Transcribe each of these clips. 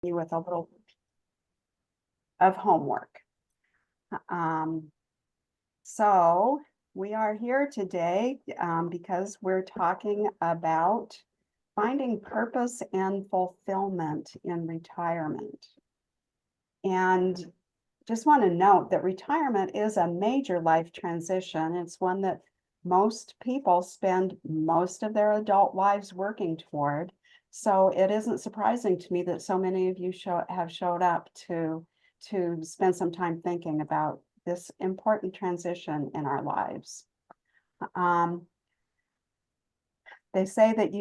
you with a little of homework. So we are here today because we're talking about finding purpose and fulfillment in retirement. And just want to note that retirement is a major life transition. It's one that most people spend most of their adult lives working toward. So it isn't surprising to me that so many of you have showed up to spend some time thinking about this important transition in our lives. They say that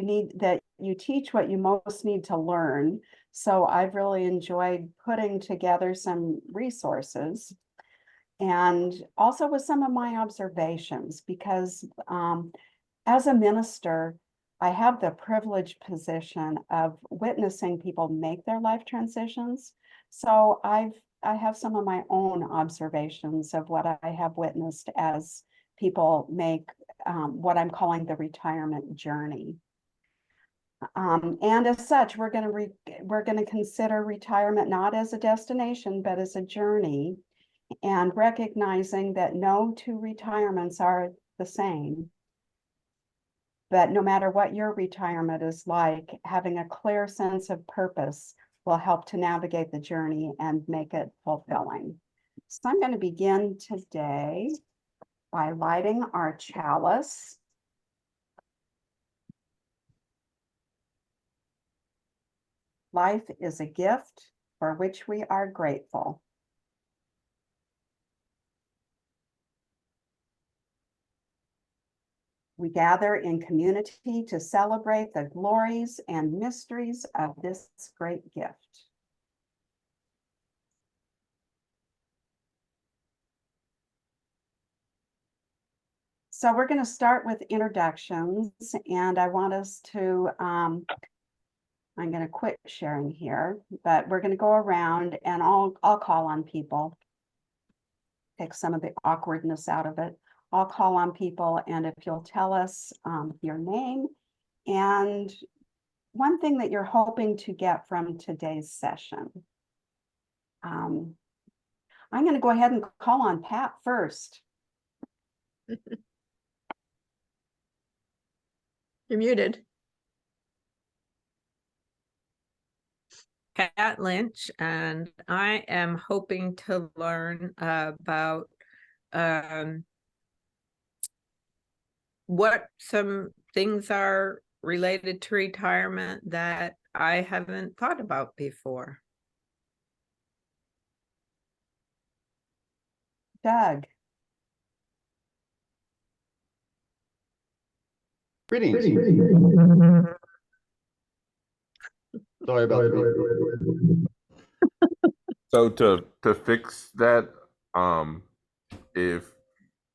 you teach what you most need to learn. So I've really enjoyed putting together some resources and also with some of my observations, because as a minister, I have the privileged position of witnessing people make their life transitions. So I have some of my own observations of what I have witnessed as people make what I'm calling the retirement journey. And as such, we're going to consider retirement not as a destination, but as a journey, and recognizing that no two retirements are the same. But no matter what your retirement is like, having a clear sense of purpose will help to navigate the journey and make it fulfilling. So I'm going to begin today by lighting our chalice. Life is a gift for which we are grateful. We gather in community to celebrate the glories and mysteries of this great gift. So we're going to start with introductions, and I want us to, I'm going to quit sharing here, but we're going to go around and I'll call on people, take some of the awkwardness out of it. I'll call on people, and if you'll tell us your name and one thing that you're hoping to get from today's session. I'm going to go ahead and call on Pat first. You're muted. Pat Lynch, and I am hoping to learn about what some things are related to retirement that I haven't thought about before. Doug. Greetings. Sorry about that. So to fix that, if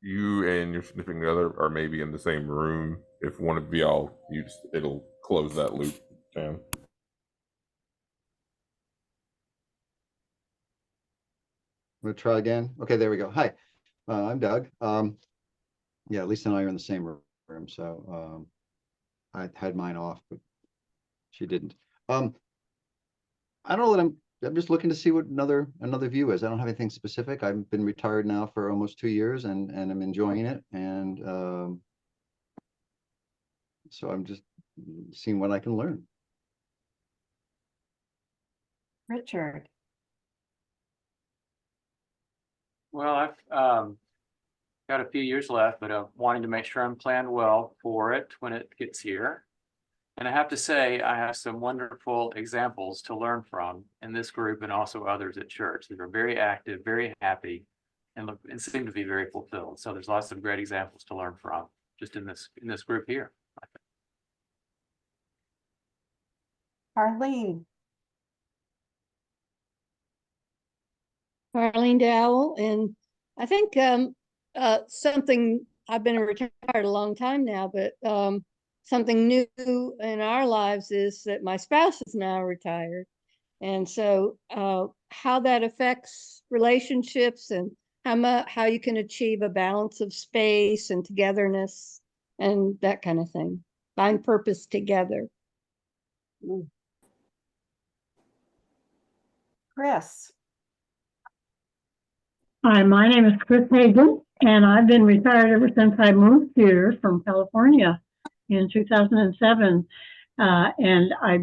you and your significant other are maybe in the same room, if one of y'all, it'll close that loop down. We'll try again. Okay, there we go. Hi, I'm Doug. Yeah, Lisa and I are in the same room, so I had mine off, but she didn't. I don't know that I'm just looking to see what another view is. I don't have anything specific. I've been retired now for almost 2 years, and I'm enjoying it, and so I'm just seeing what I can learn. Richard. Well, I've got a few years left, but I'm wanting to make sure I'm planned well for it when it gets here. And I have to say, I have some wonderful examples to learn from in this group and also others at church that are very active, very happy, and seem to be very fulfilled. So there's lots of great examples to learn from just in this group here. Arlene. Arlene Dowell, and I think something, I've been retired a long time now, but something new in our lives is that my spouse is now retired. And so how that affects relationships and how you can achieve a balance of space and togetherness and that kind of thing. Find purpose together. Chris. Hi, my name is Chris Hagan, and I've been retired ever since I moved here from California in 2007. And I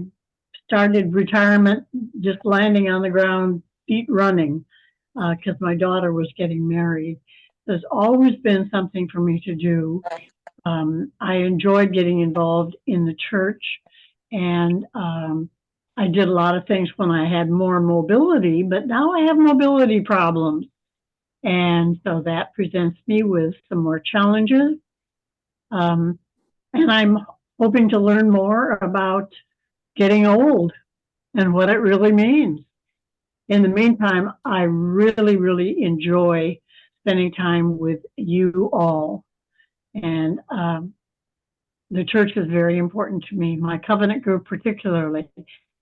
started retirement just landing on the ground, feet running, because my daughter was getting married. There's always been something for me to do. I enjoyed getting involved in the church, and I did a lot of things when I had more mobility, but now I have mobility problems. And so that presents me with some more challenges. And I'm hoping to learn more about getting old and what it really means. In the meantime, I really, really enjoy spending time with you all. And the church is very important to me, my covenant group particularly.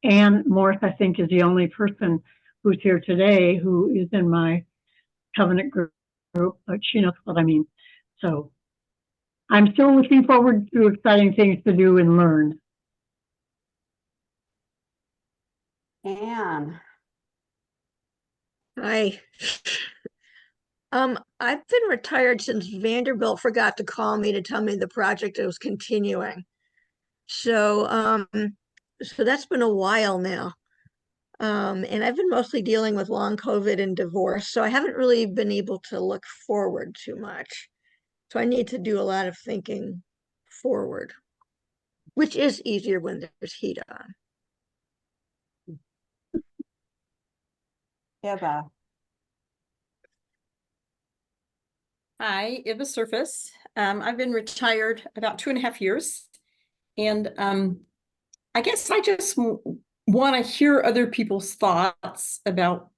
Ann Morse, I think, is the only person who's here today who is in my covenant group, but she knows what I mean. So I'm still looking forward to exciting things to do and learn. Anne. Hi. I've been retired since Vanderbilt forgot to call me to tell me the project was continuing. So, so that's been a while now. And I've been mostly dealing with long COVID and divorce, so I haven't really been able to look forward too much. So I need to do a lot of thinking forward, which is easier when there's heat on. Eva. Hi, Iva Surface. I've been retired about 2.5 years. And I guess I just want to hear other people's thoughts about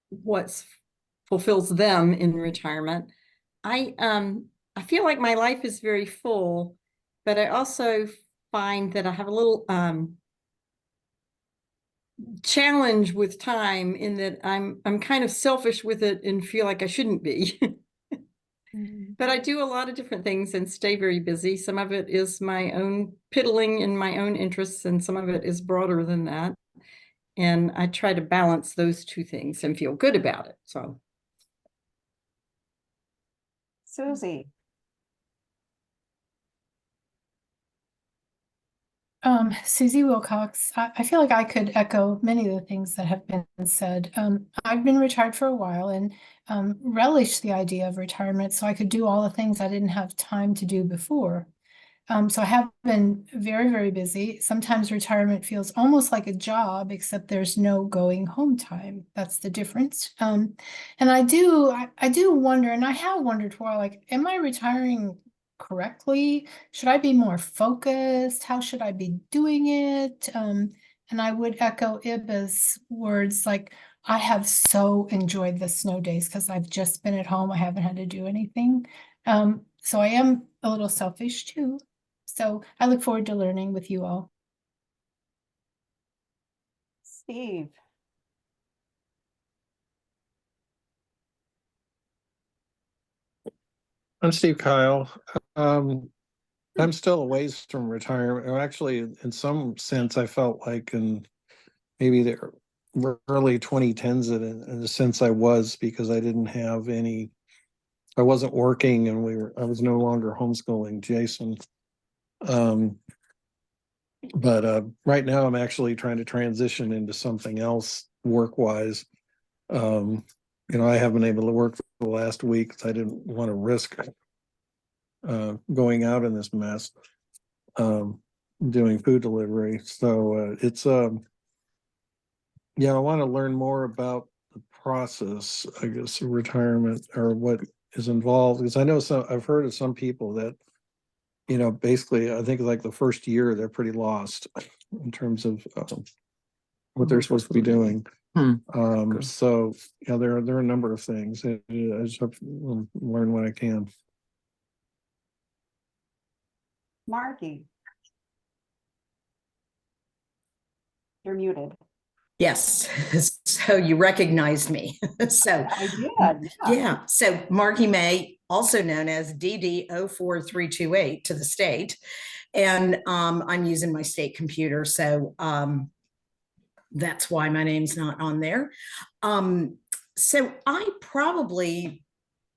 what fulfills them in retirement. I feel like my life is very full, but I also find that I have a little challenge with time in that I'm kind of selfish with it and feel like I shouldn't be. But I do a lot of different things and stay very busy. Some of it is my own piddling in my own interests, and some of it is broader than that. And I try to balance those two things and feel good about it. So, Susie. Susie Wilcox. I feel like I could echo many of the things that have been said. I've been retired for a while and relished the idea of retirement so I could do all the things I didn't have time to do before. So I have been very, very busy. Sometimes retirement feels almost like a job, except there's no going home time. That's the difference. And I do wonder, and I have wondered for a while, like, am I retiring correctly? Should I be more focused? How should I be doing it? And I would echo Iba's words, like, I have so enjoyed the snow days because I've just been at home. I haven't had to do anything. So I am a little selfish too. So I look forward to learning with you all. Steve. I'm Steve Kyle. I'm still a ways from retirement. Actually, in some sense, I felt like in maybe the early 2010s, in a sense, I was, because I didn't have any. I wasn't working, and I was no longer homeschooling Jason. But right now, I'm actually trying to transition into something else work-wise. I haven't been able to work for the last week because I didn't want to risk going out in this mess, doing food delivery. So it's I want to learn more about the process, I guess, of retirement, or what is involved, because I know I've heard of some people that, basically, I think like the first year they're pretty lost in terms of what they're supposed to be doing. So there are a number of things. I just have to learn what I can. Marky. You're muted. Yes, so you recognized me. So I did. yeah. So Marky May, also known as DD04328 to the state, and I'm using my state computer. So that's why my name's not on there. So I probably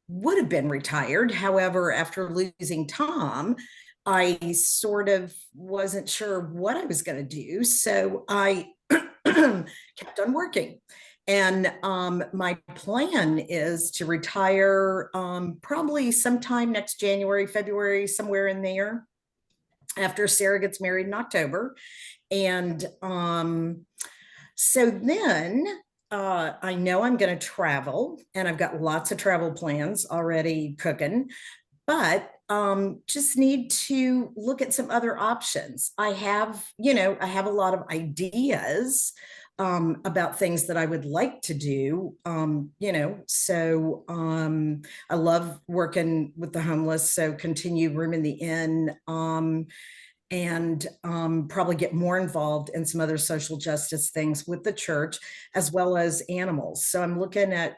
would have been retired. However, after losing Tom, I sort of wasn't sure what I was going to do. So I kept on working. And my plan is to retire probably sometime next January, February, somewhere in there, after Sarah gets married in October. And so then I know I'm going to travel, and I've got lots of travel plans already cooking, but just need to look at some other options. I have a lot of ideas about things that I would like to do. So I love working with the homeless, so continue room in the inn. And probably get more involved in some other social justice things with the church, as well as animals. So I'm looking at,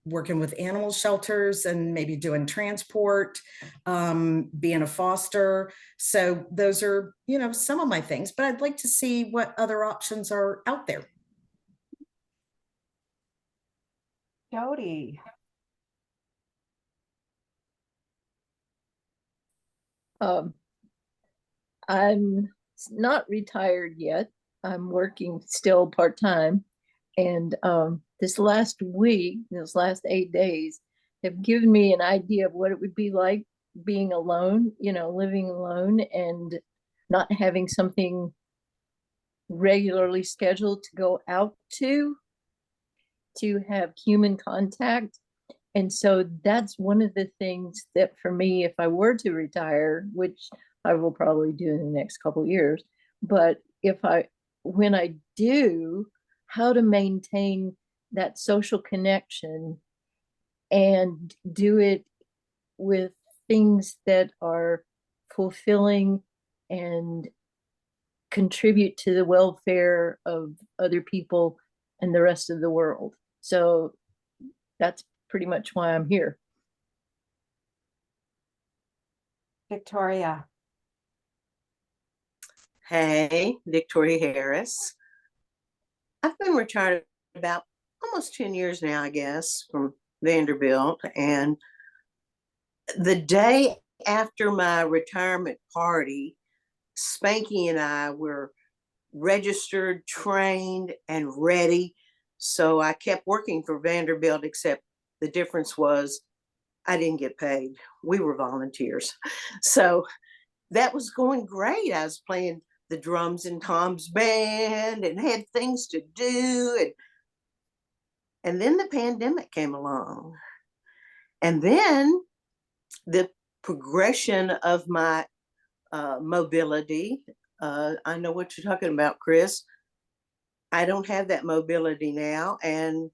working with animal shelters and maybe doing transport, being a foster. So those are, some of my things, but I'd like to see what other options are out there. Jody. I'm not retired yet. I'm working still part-time. And this last 8 days have given me an idea of what it would be like being alone, living alone and not having something regularly scheduled to go out to have human contact. And so that's one of the things that for me, if I were to retire, which I will probably do in the next couple of years, but when I do, how to maintain that social connection and do it with things that are fulfilling and contribute to the welfare of other people and the rest of the world. So that's pretty much why I'm here. Victoria. Hey, Victoria Harris. I've been retired about almost 10 years now, I guess, from Vanderbilt. And the day after my retirement party, Spanky and I were registered, trained, and ready. So I kept working for Vanderbilt, except the difference was I didn't get paid. We were volunteers. So that was going great. I was playing the drums in Tom's band and had things to do. And then the pandemic came along. And then the progression of my mobility. I know what you're talking about, Chris. I don't have that mobility now, and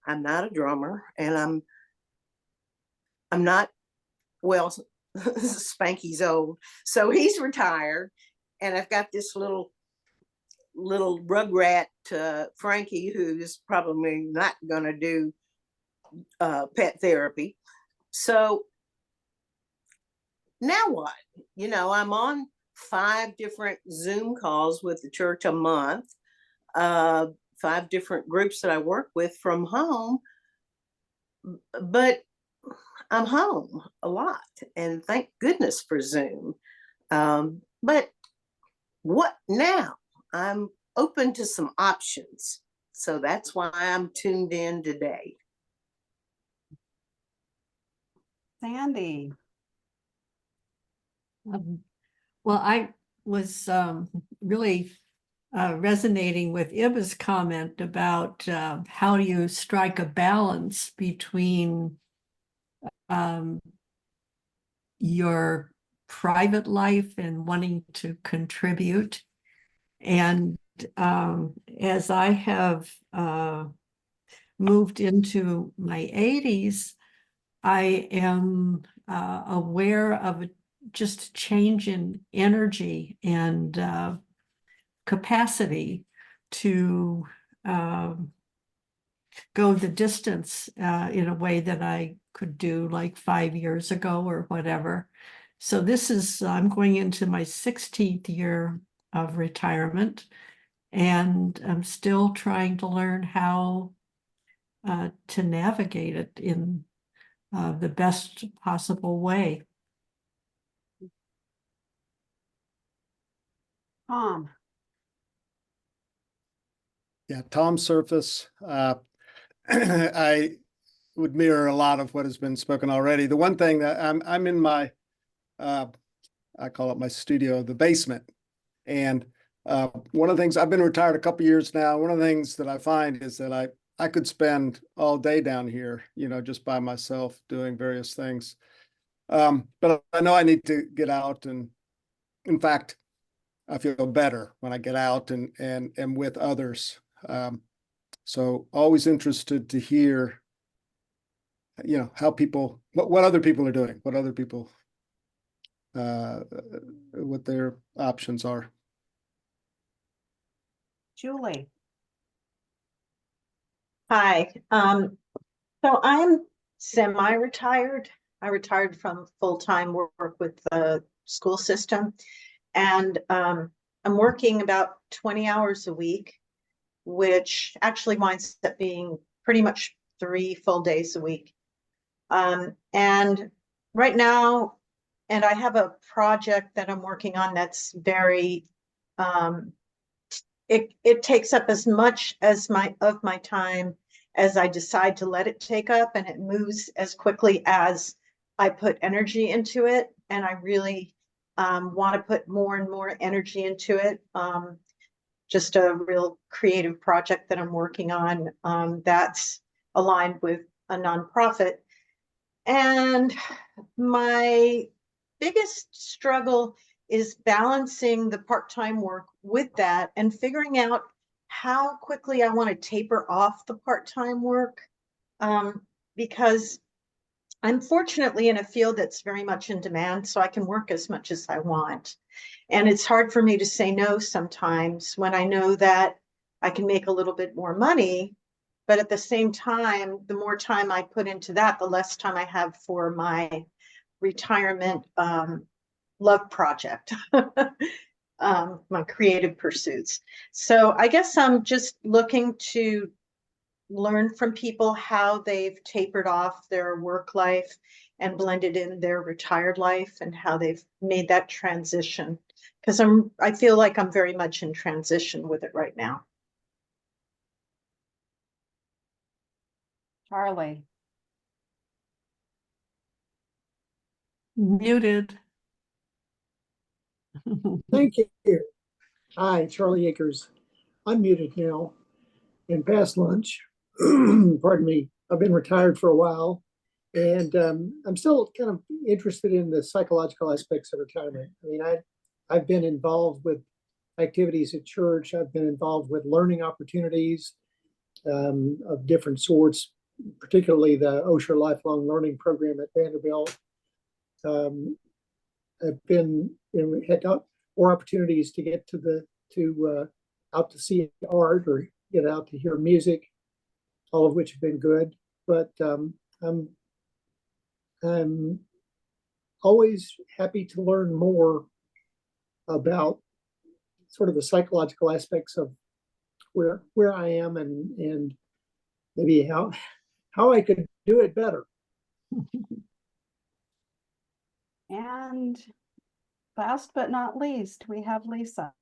I'm not a drummer, and I'm not, well, Spanky's old, so he's retired, and I've got this little rugrat Frankie, who's probably not going to do pet therapy. So now what? I'm on 5 different Zoom calls with the church a month, 5 different groups that I work with from home, but I'm home a lot, and thank goodness for Zoom. But what now? I'm open to some options. So that's why I'm tuned in today. Sandy. Well, I was really resonating with Ibba's comment about how you strike a balance between your private life and wanting to contribute. And as I have moved into my 80s, I am aware of just change in energy and capacity to go the distance in a way that I could do like 5 years ago or whatever. So I'm going into my 16th year of retirement. And I'm still trying to learn how to navigate it in the best possible way. Tom. Yeah, Tom Surface. I would mirror a lot of what has been spoken already. The one thing that I'm in my I call it my studio, the basement. And one of the things, I've been retired a couple years now. One of the things that I find is that I could spend all day down here, just by myself doing various things. But I know I need to get out, and in fact, I feel better when I get out and am with others. So always interested to hear, how people, what other people are doing, what other people, what their options are. Julie. Hi. So I'm semi-retired. I retired from full-time work with the school system, and I'm working about 20 hours a week, which actually winds up being pretty much 3 full days a week. And right now, and I have a project that I'm working on that's very it takes up as much as my time as I decide to let it take up, and it moves as quickly as I put energy into it. And I really want to put more and more energy into it. Just a real creative project that I'm working on that's aligned with a nonprofit. And my biggest struggle is balancing the part-time work with that and figuring out how quickly I want to taper off the part-time work, because I'm fortunately in a field that's very much in demand, so I can work as much as I want. And it's hard for me to say no sometimes when I know that I can make a little bit more money, but at the same time, the more time I put into that, the less time I have for my retirement love project, my creative pursuits. So I guess I'm just looking to learn from people how they've tapered off their work life and blended in their retired life and how they've made that transition. Because I feel like I'm very much in transition with it right now. Charlie. Muted. Thank you. Hi, Charlie Akers. I'm muted now and past lunch. Pardon me. I've been retired for a while, and I'm still kind of interested in the psychological aspects of retirement. I mean, I've been involved with activities at church. I've been involved with learning opportunities of different sorts, particularly the Osher Lifelong Learning Program at Vanderbilt. I've been had more opportunities to get out to see art or get out to hear music, all of which have been good. But I'm always happy to learn more about sort of the psychological aspects of where I am and maybe how I could do it better. And last but not least, we have Lisa.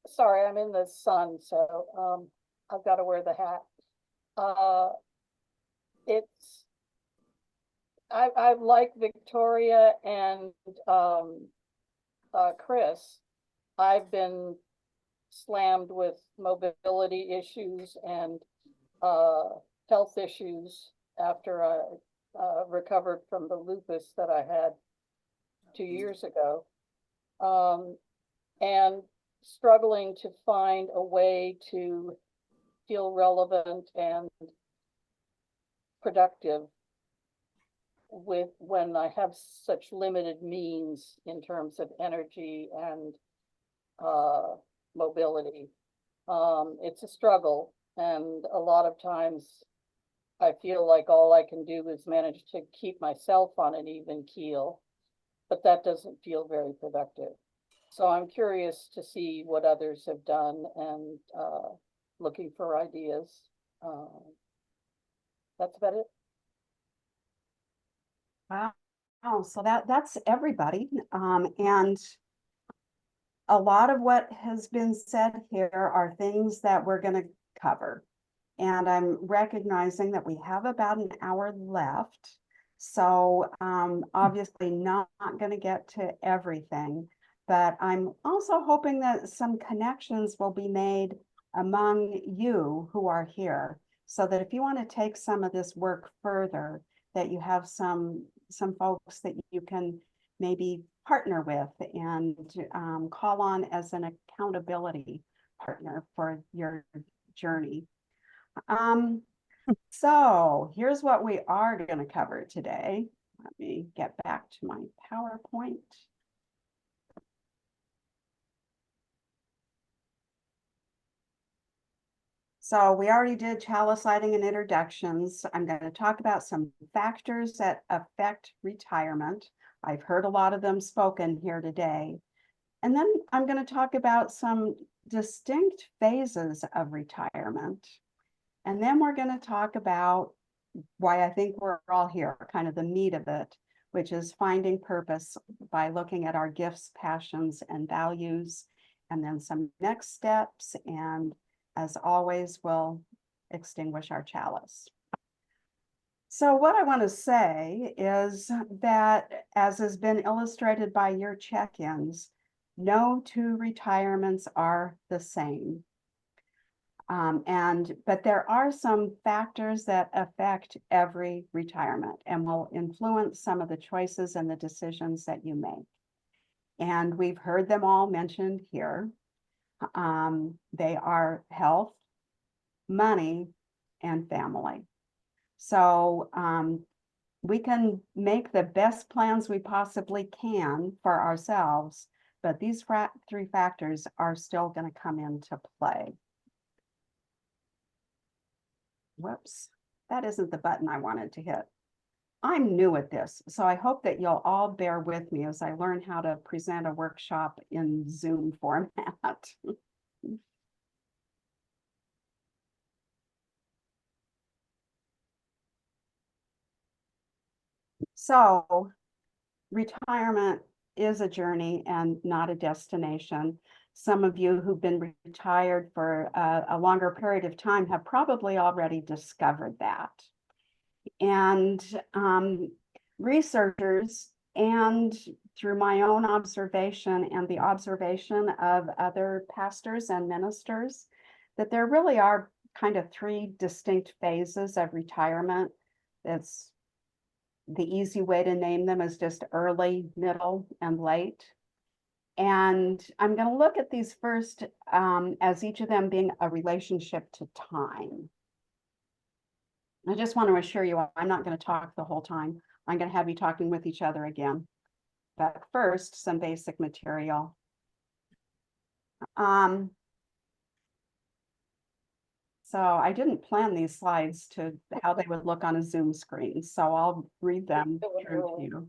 Sorry, I'm in the sun, so I've got to wear the hat. I like Victoria and Chris. I've been slammed with mobility issues and health issues after I recovered from the lupus that I had 2 years ago. And struggling to find a way to feel relevant and productive when I have such limited means in terms of energy and mobility. It's a struggle, and a lot of times I feel like all I can do is manage to keep myself on an even keel, but that doesn't feel very productive. So I'm curious to see what others have done and looking for ideas. That's about it. Wow. Oh, so that's everybody. And a lot of what has been said here are things that we're going to cover. And I'm recognizing that we have about an hour left. So obviously not going to get to everything, but I'm also hoping that some connections will be made among you who are here, so that if you want to take some of this work further, that you have some folks that you can maybe partner with and call on as an accountability partner for your journey. So here's what we are going to cover today. Let me get back to my PowerPoint. So we already did chalice lighting and introductions. I'm going to talk about some factors that affect retirement. I've heard a lot of them spoken here today. And then I'm going to talk about some distinct phases of retirement. And then we're going to talk about why I think we're all here, kind of the meat of it, which is finding purpose by looking at our gifts, passions, and values, and then some next steps. And as always, we'll extinguish our chalice. So what I want to say is that, as has been illustrated by your check-ins, no two retirements are the same. But there are some factors that affect every retirement and will influence some of the choices and the decisions that you make. And we've heard them all mentioned here. They are health, money, and family. So we can make the best plans we possibly can for ourselves, but these three factors are still going to come into play. Whoops, that isn't the button I wanted to hit. I'm new at this, so I hope that you'll all bear with me as I learn how to present a workshop in Zoom format. So, retirement is a journey and not a destination. Some of you who've been retired for a longer period of time have probably already discovered that. And researchers, and through my own observation and the observation of other pastors and ministers, that there really are kind of three distinct phases of retirement. That's the easy way to name them is just early, middle, and late. And I'm going to look at these first as each of them being a relationship to time. I just want to assure you, I'm not going to talk the whole time. I'm going to have you talking with each other again. But first, some basic material. So I didn't plan these slides to how they would look on a Zoom screen, so I'll read them through to you.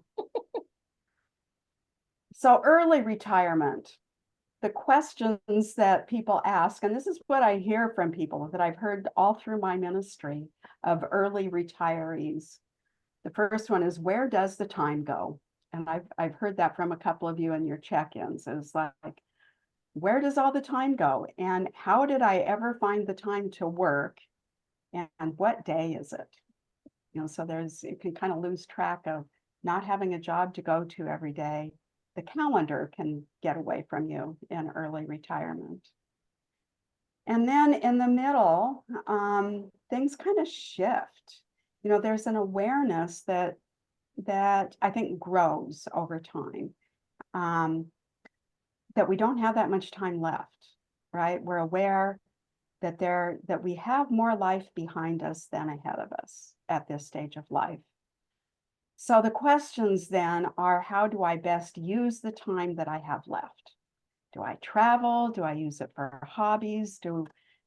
So early retirement, the questions that people ask, and this is what I hear from people that I've heard all through my ministry of early retirees. The first one is, where does the time go? And I've heard that from a couple of you in your check-ins. It's like, where does all the time go? And how did I ever find the time to work? And what day is it? You know, so you can kind of lose track of not having a job to go to every day. The calendar can get away from you in early retirement. And then in the middle, things kind of shift. You know, there's an awareness that I think grows over time, that we don't have that much time left, right? We're aware that we have more life behind us than ahead of us at this stage of life. So the questions then are, how do I best use the time that I have left? Do I travel? Do I use it for hobbies? Do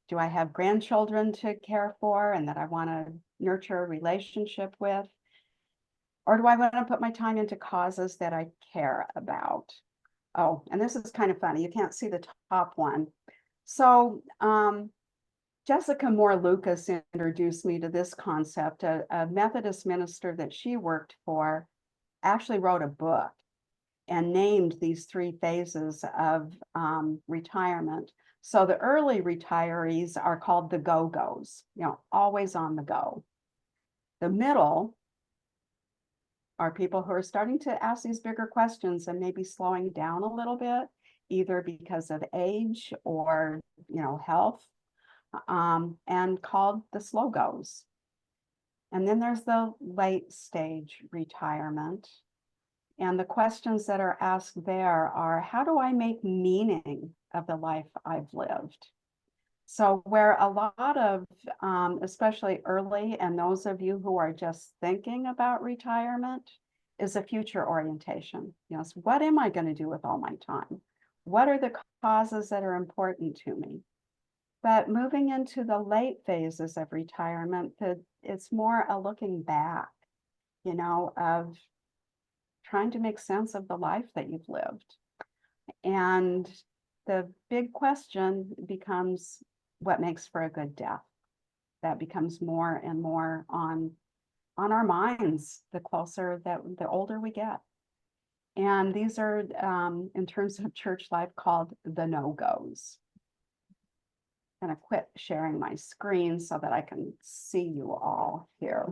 Do I have grandchildren to care for and that I want to nurture a relationship with? Or do I want to put my time into causes that I care about? Oh, and this is kind of funny. You can't see the top one. So Jessica Moore Lucas introduced me to this concept. A Methodist minister that she worked for actually wrote a book and named these 3 phases of retirement. So the early retirees are called the go-go's, always on the go. The middle are people who are starting to ask these bigger questions and maybe slowing down a little bit, either because of age or, health, and called the slow goes. And then there's the late stage retirement. And the questions that are asked there are, how do I make meaning of the life I've lived? So where a lot of, especially early, and those of you who are just thinking about retirement, is a future orientation. So what am I going to do with all my time? What are the causes that are important to me? But moving into the late phases of retirement, it's more a looking back, of trying to make sense of the life that you've lived. And the big question becomes, what makes for a good death? That becomes more and more on our minds the older we get. And these are, in terms of church life, called the no-goes. I'm going to quit sharing my screen so that I can see you all here.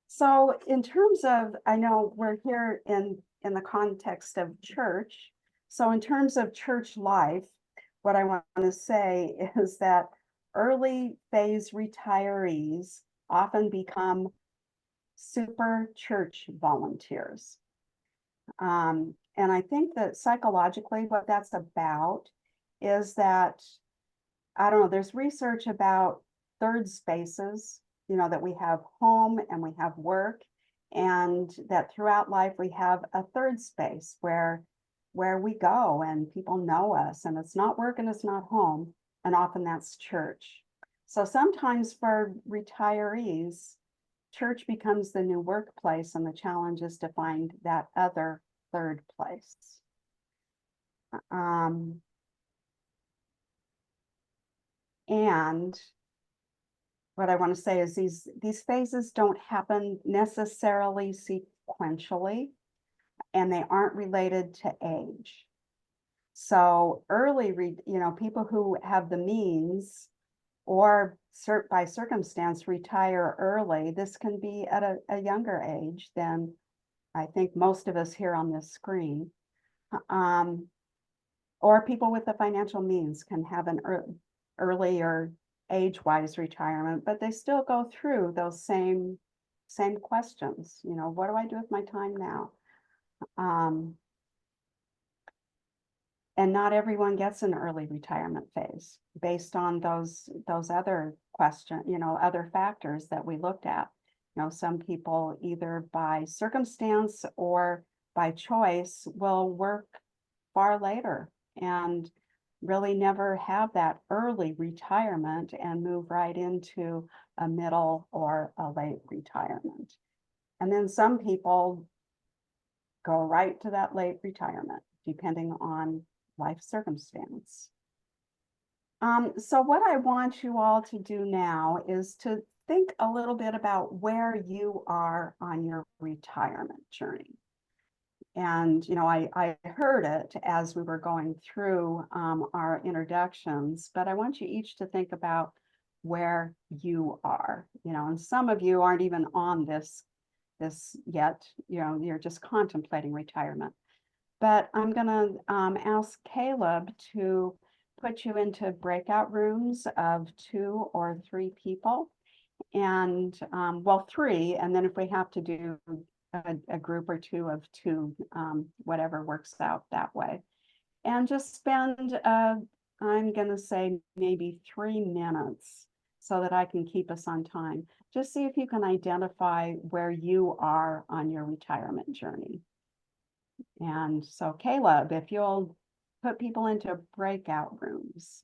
So in terms of, I know we're here in the context of church. So in terms of church life, what I want to say is that early phase retirees often become super church volunteers. And I think that psychologically what that's about is that, I don't know, there's research about third spaces, that we have home and we have work, and that throughout life we have a third space where we go and people know us, and it's not work and it's not home, and often that's church. So sometimes for retirees, church becomes the new workplace, and the challenge is to find that other third place. And what I want to say is these phases don't happen necessarily sequentially, and they aren't related to age. So early, people who have the means or by circumstance retire early, this can be at a younger age than I think most of us here on this screen. Or people with the financial means can have an earlier age-wise retirement, but they still go through those same questions. What do I do with my time now? And not everyone gets an early retirement phase based on those other other factors that we looked at. Some people either by circumstance or by choice will work far later and really never have that early retirement and move right into a middle or a late retirement. And then some people go right to that late retirement, depending on life circumstance. So what I want you all to do now is to think a little bit about where you are on your retirement journey. And, I heard it as we were going through our introductions, but I want you each to think about where you are, and some of you aren't even on this yet, you're just contemplating retirement. But I'm going to ask Caleb to put you into breakout rooms of 2 or 3 people, and 3, and then if we have to do a group or 2 of 2, whatever works out that way. And just spend, I'm going to say maybe 3 minutes so that I can keep us on time. Just see if you can identify where you are on your retirement journey. And so Caleb, if you'll put people into breakout rooms.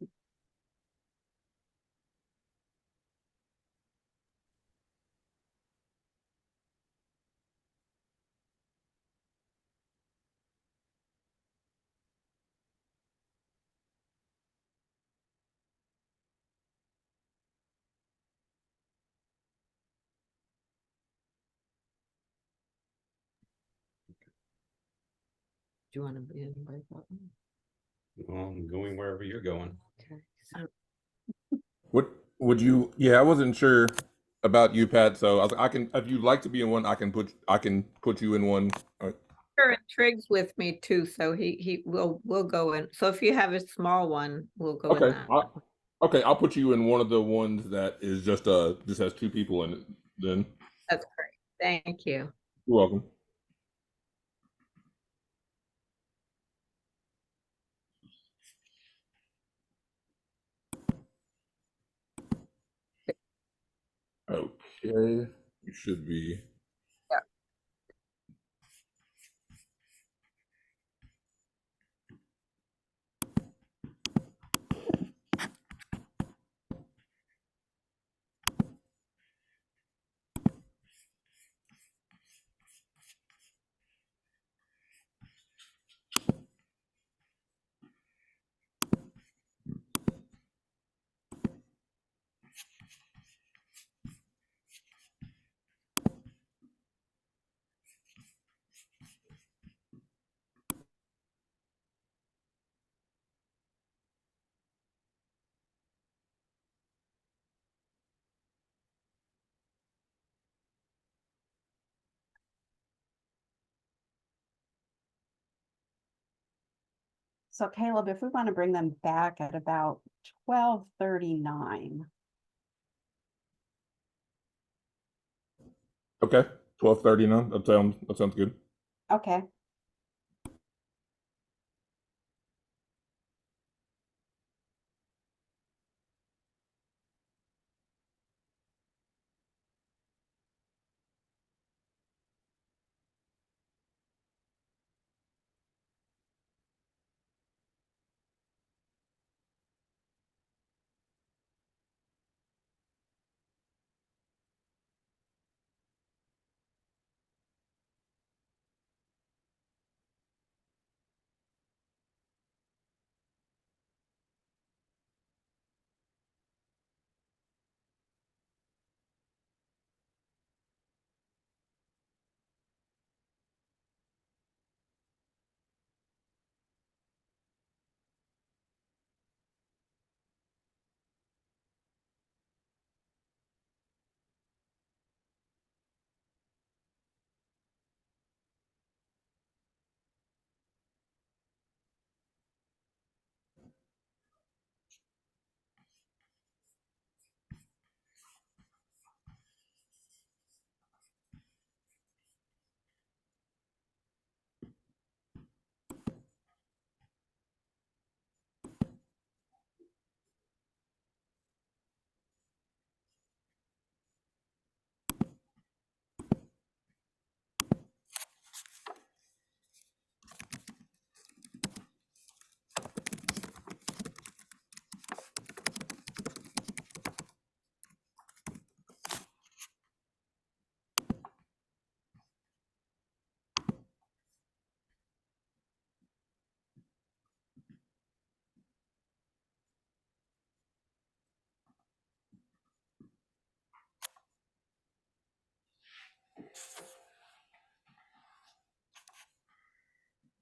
Do you want to be in breakout? Well, I'm going wherever you're going. Okay. So What would you? Yeah, I wasn't sure about you, Pat. So I can, if you'd like to be in one, I can put you in one. sure, and Trig's with me too, so he will go in. So if you have a small one, we'll go in Okay. that. Okay, I'll put you in one of the ones that is just has 2 people in it. Then That's great. Thank you. you're welcome. Okay, you should be. Yeah. So Caleb, if we want to bring them back at about 12:39. Okay, 12:39. That sounds good. Okay.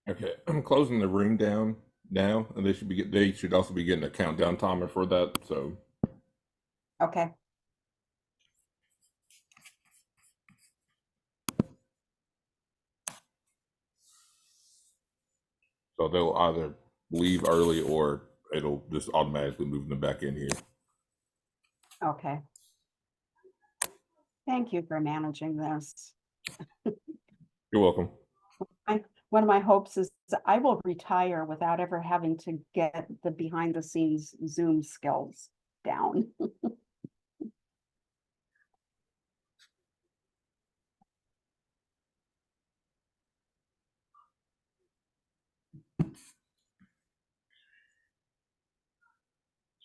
Okay, I'm closing the room down now, and they should also be getting a countdown timer for that. So Okay. they'll either leave early or it'll just automatically move them back in here. Okay. Thank you for managing this. You're welcome. One of my hopes is that I will retire without ever having to get the behind the scenes Zoom skills down.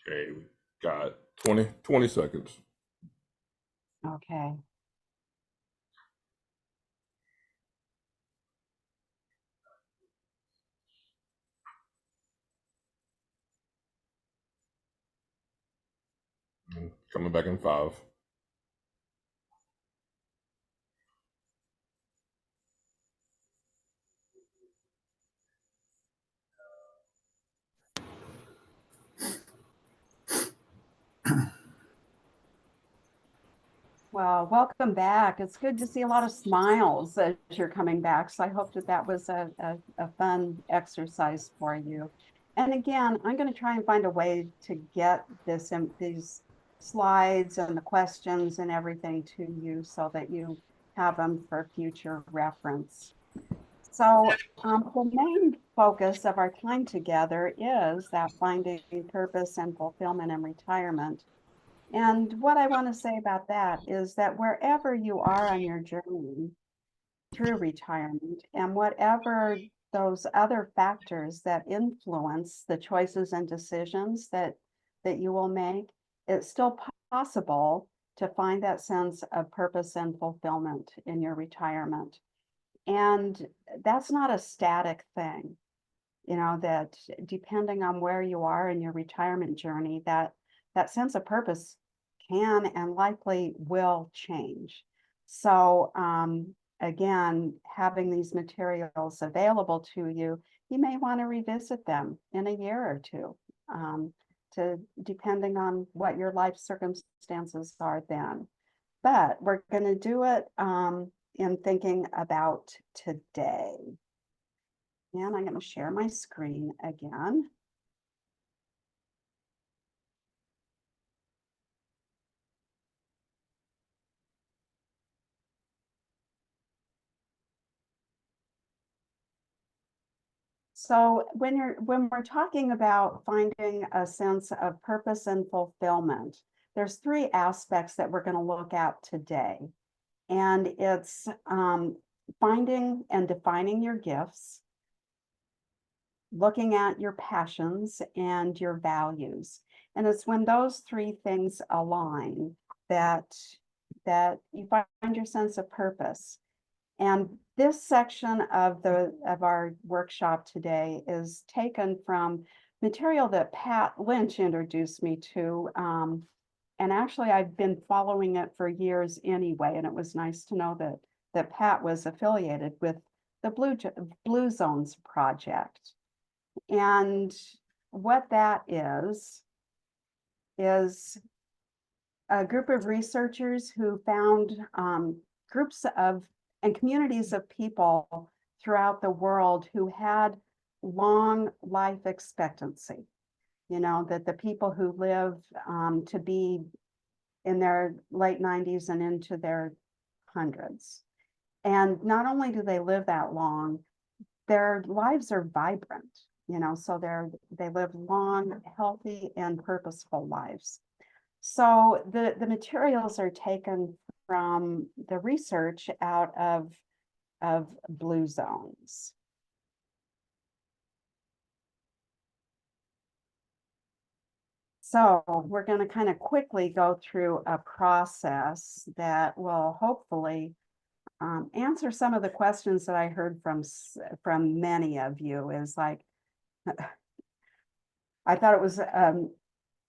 Okay, we got 20 seconds. Okay. Coming back in 5. Well, welcome back. It's good to see a lot of smiles as you're coming back. So I hope that that was a fun exercise for you. And again, I'm going to try and find a way to get this in these slides and the questions and everything to you so that you have them for future reference. So the main focus of our time together is that finding purpose and fulfillment in retirement. And what I want to say about that is that wherever you are on your journey through retirement and whatever those other factors that influence the choices and decisions that you will make, it's still possible to find that sense of purpose and fulfillment in your retirement. And that's not a static thing, that depending on where you are in your retirement journey, that sense of purpose can and likely will change. So again, having these materials available to you, you may want to revisit them in a year or two, depending on what your life circumstances are then. But we're going to do it in thinking about today. And I'm going to share my screen again. So when we're talking about finding a sense of purpose and fulfillment, there's 3 aspects that we're going to look at today. And it's finding and defining your gifts, looking at your passions and your values. And it's when those 3 things align that you find your sense of purpose. And this section of our workshop today is taken from material that Pat Lynch introduced me to. And actually, I've been following it for years anyway, and it was nice to know that Pat was affiliated with the Blue Zones Project. And what that is a group of researchers who found groups of and communities of people throughout the world who had long life expectancy. That the people who live to be in their late 90s and into their hundreds. And not only do they live that long, their lives are vibrant, so they live long, healthy, and purposeful lives. So the materials are taken from the research out of Blue Zones. So we're going to kind of quickly go through a process that will hopefully answer some of the questions that I heard from many of you. Is like, I thought it was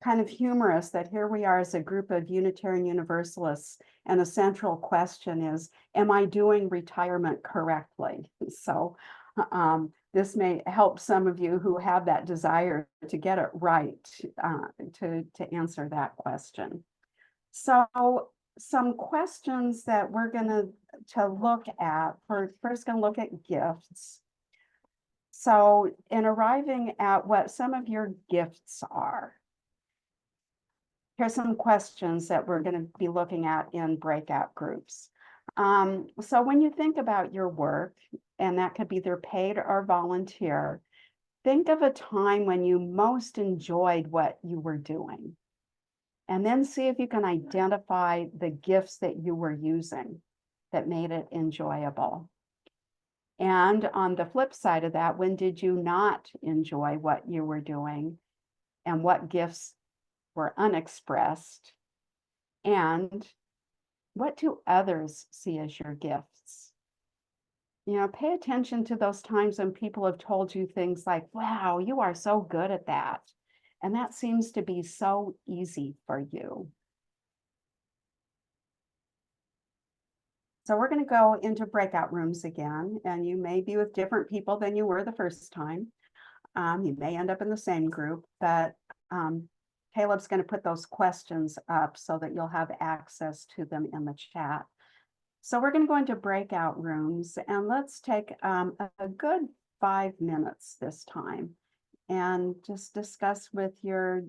kind of humorous that here we are as a group of Unitarian Universalists, and the central question is, am I doing retirement correctly? So this may help some of you who have that desire to get it right, to answer that question. So some questions that we're going to look at, we're first going to look at gifts. So in arriving at what some of your gifts are, here's some questions that we're going to be looking at in breakout groups. So when you think about your work, and that could be either paid or volunteer, think of a time when you most enjoyed what you were doing. And then see if you can identify the gifts that you were using that made it enjoyable. And on the flip side of that, when did you not enjoy what you were doing? And what gifts were unexpressed? And what do others see as your gifts? You know, pay attention to those times when people have told you things like, wow, you are so good at that. And that seems to be so easy for you. So we're going to go into breakout rooms again, and you may be with different people than you were the first time. You may end up in the same group, but Caleb's going to put those questions up so that you'll have access to them in the chat. So we're going to go into breakout rooms, and let's take a good 5 minutes this time and just discuss with your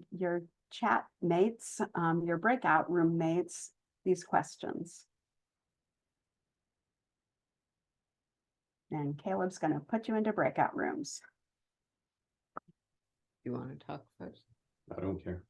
chat mates, your breakout room mates, these questions. And Caleb's going to put you into breakout rooms. You want to talk first? I don't care.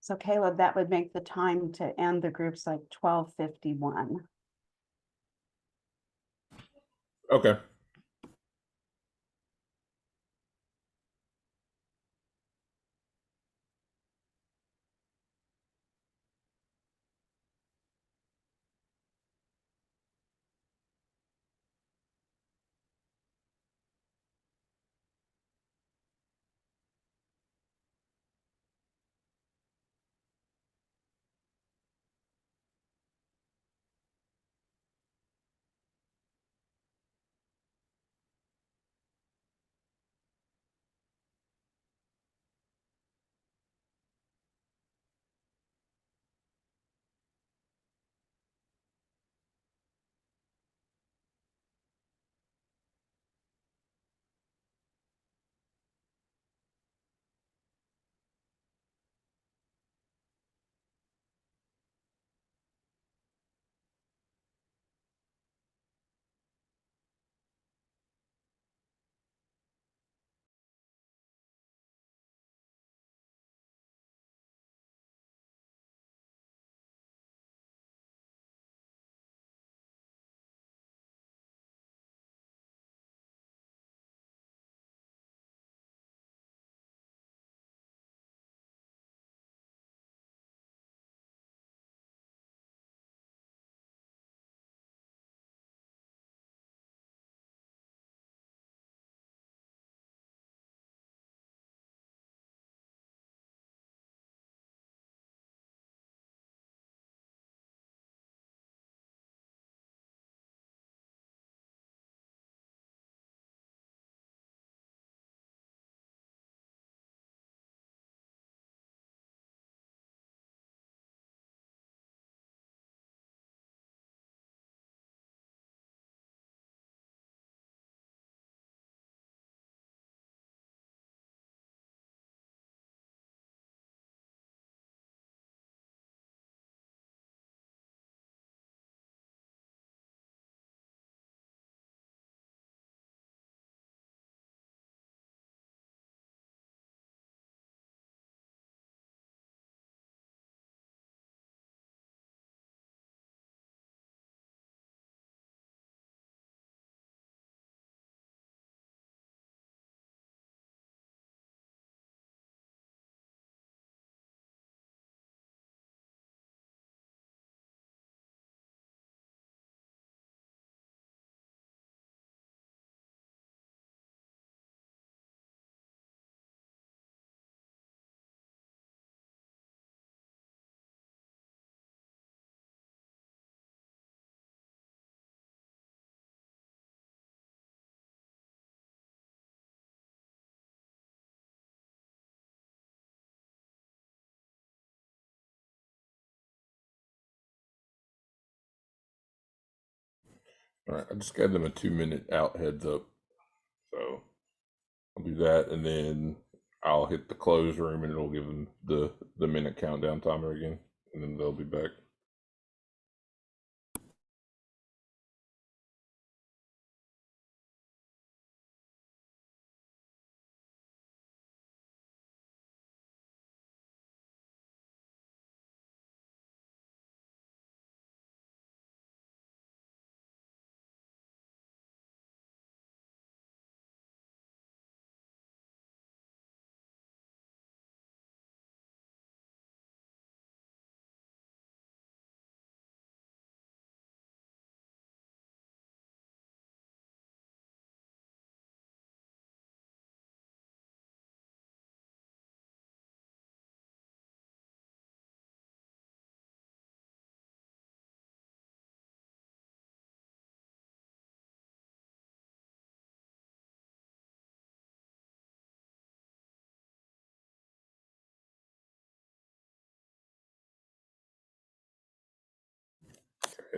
So Caleb, that would make the time to end the groups like 12:51. Okay. All right, I just gave them a 2-minute out heads up. So I'll do that, and then I'll hit the close room, and it'll give them the minute countdown timer again, and then they'll be back.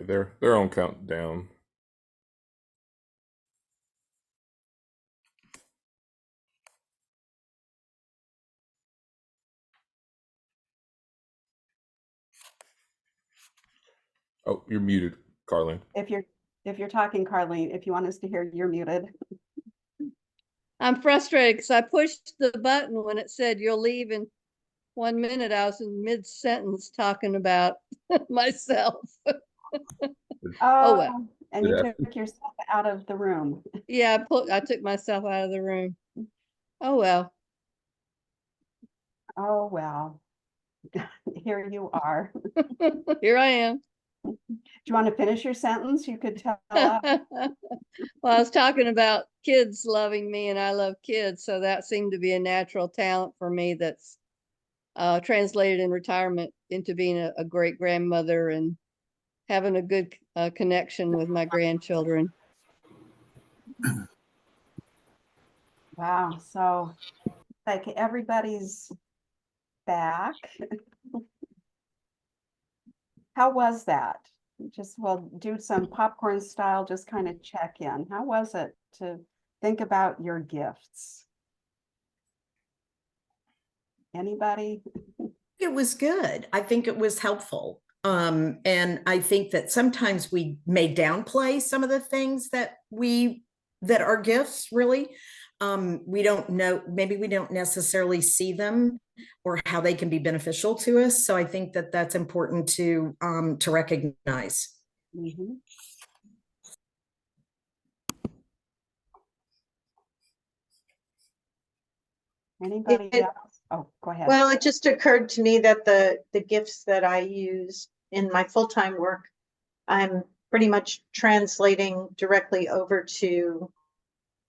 Okay, they're on countdown. Oh, you're muted, Carlene. If you're talking, Carlene, if you want us to hear, you're muted. I'm frustrated because I pushed the button when it said you'll leave in 1 minute. I was in mid-sentence talking about myself. Oh, well. And you took yourself out of the room. Yeah, I took myself out of the room. Oh, well. Oh, well. Here you are. Here I am. Do you want to finish your sentence? You could tell us. Well, I was talking about kids loving me, and I love kids, so that seemed to be a natural talent for me that's translated in retirement into being a great grandmother and having a good connection with my grandchildren. Wow, so like everybody's back. How was that? Just, we'll do some popcorn style, just kind of check in. How was it to think about your gifts? Anybody? It was good. I think it was helpful. And I think that sometimes we may downplay some of the things that are gifts, really. We don't know, maybe we don't necessarily see them or how they can be beneficial to us. So I think that that's important to recognize. Mm-hmm. Anybody else? Oh, go ahead. Well, it just occurred to me that the gifts that I use in my full-time work, I'm pretty much translating directly over to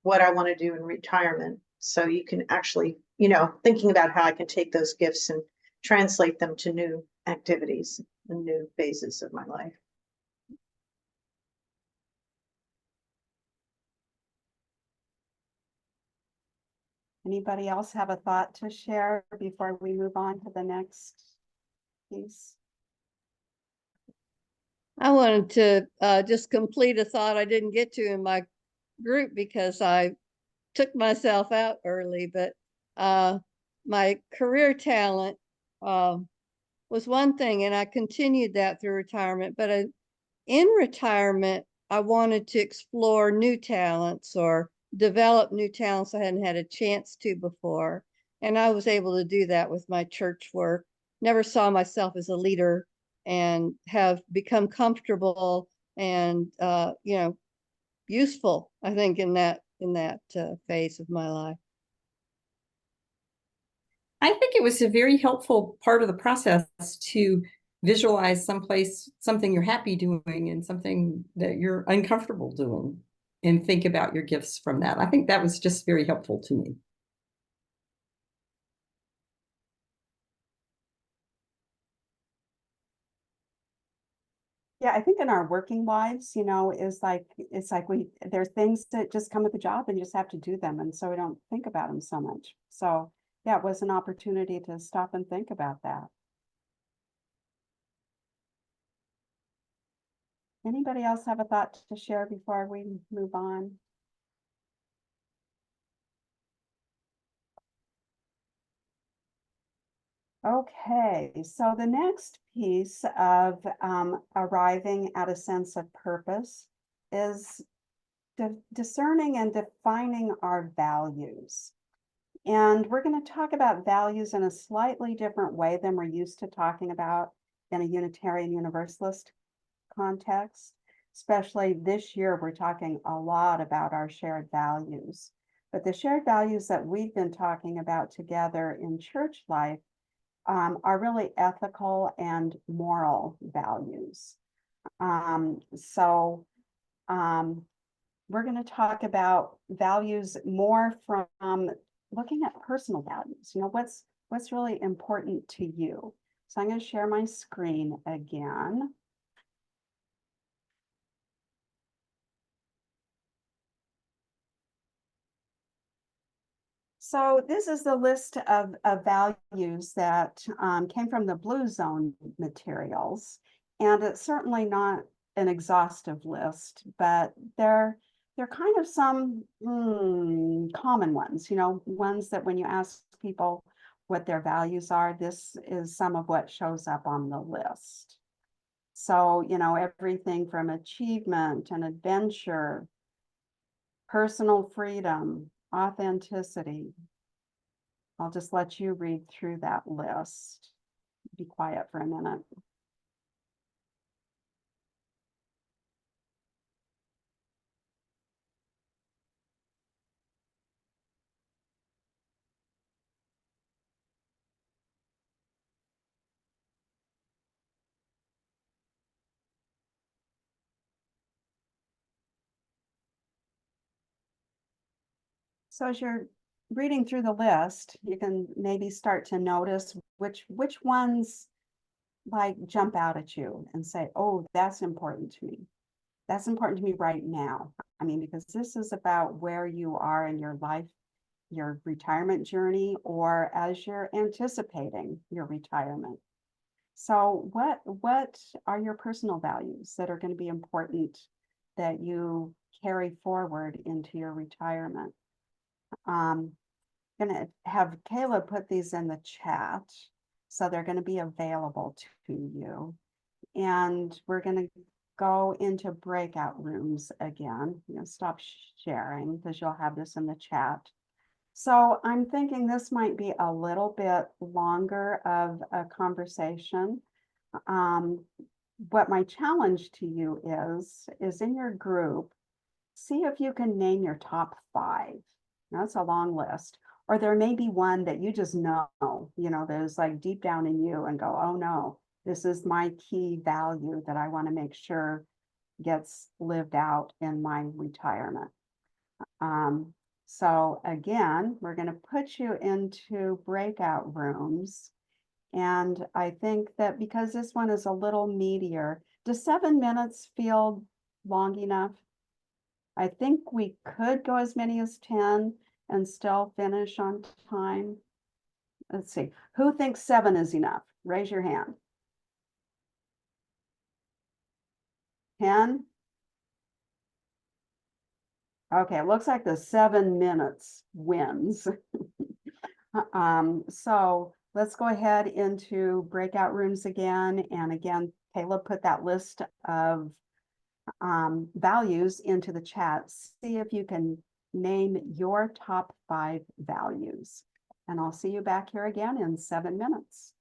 what I want to do in retirement. So you can actually, thinking about how I can take those gifts and translate them to new activities and new phases of my life. Anybody else have a thought to share before we move on to the next piece? I wanted to just complete a thought I didn't get to in my group because I took myself out early, but my career talent was one thing, and I continued that through retirement. But in retirement, I wanted to explore new talents or develop new talents I hadn't had a chance to before. And I was able to do that with my church work. Never saw myself as a leader and have become comfortable and, useful, I think, in that phase of my life. I think it was a very helpful part of the process to visualize something you're happy doing and something that you're uncomfortable doing and think about your gifts from that. I think that was just very helpful to me. Yeah, I think in our working lives, it's like there's things that just come with the job and you just have to do them. And so we don't think about them so much. So yeah, it was an opportunity to stop and think about that. Anybody else have a thought to share before we move on? Okay, so the next piece of arriving at a sense of purpose is discerning and defining our values. And we're going to talk about values in a slightly different way than we're used to talking about in a Unitarian Universalist context. Especially this year, we're talking a lot about our shared values. But the shared values that we've been talking about together in church life are really ethical and moral values. So we're going to talk about values more from looking at personal values. You know, what's really important to you. So I'm going to share my screen again. So this is the list of values that came from the Blue Zone materials. And it's certainly not an exhaustive list, but they're kind of some common ones, you know, ones that when you ask people what their values are, this is some of what shows up on the list. So, you know, everything from achievement and adventure, personal freedom, authenticity. I'll just let you read through that list. Be quiet for a minute. So as you're reading through the list, you can maybe start to notice which ones like jump out at you and say, oh, that's important to me. That's important to me right now. I mean, because this is about where you are in your life, your retirement journey, or as you're anticipating your retirement. So what are your personal values that are going to be important that you carry forward into your retirement? I'm going to have Kayla put these in the chat, so they're going to be available to you. And we're going to go into breakout rooms again. You know, stop sharing because you'll have this in the chat. So I'm thinking this might be a little bit longer of a conversation. What my challenge to you is in your group, see if you can name your top 5. Now, that's a long list. Or there may be one that you just know, you know, that is like deep down in you and go, oh no, this is my key value that I want to make sure gets lived out in my retirement. So again, we're going to put you into breakout rooms. And I think that because this one is a little meatier, does 7 minutes feel long enough? I think we could go as many as 10 and still finish on time. Let's see, who thinks 7 is enough? Raise your hand. 10? Okay, it looks like the 7 minutes wins. So let's go ahead into breakout rooms again. And again, Caleb put that list of values into the chat. See if you can name your top 5 values. And I'll see you back here again in 7 minutes.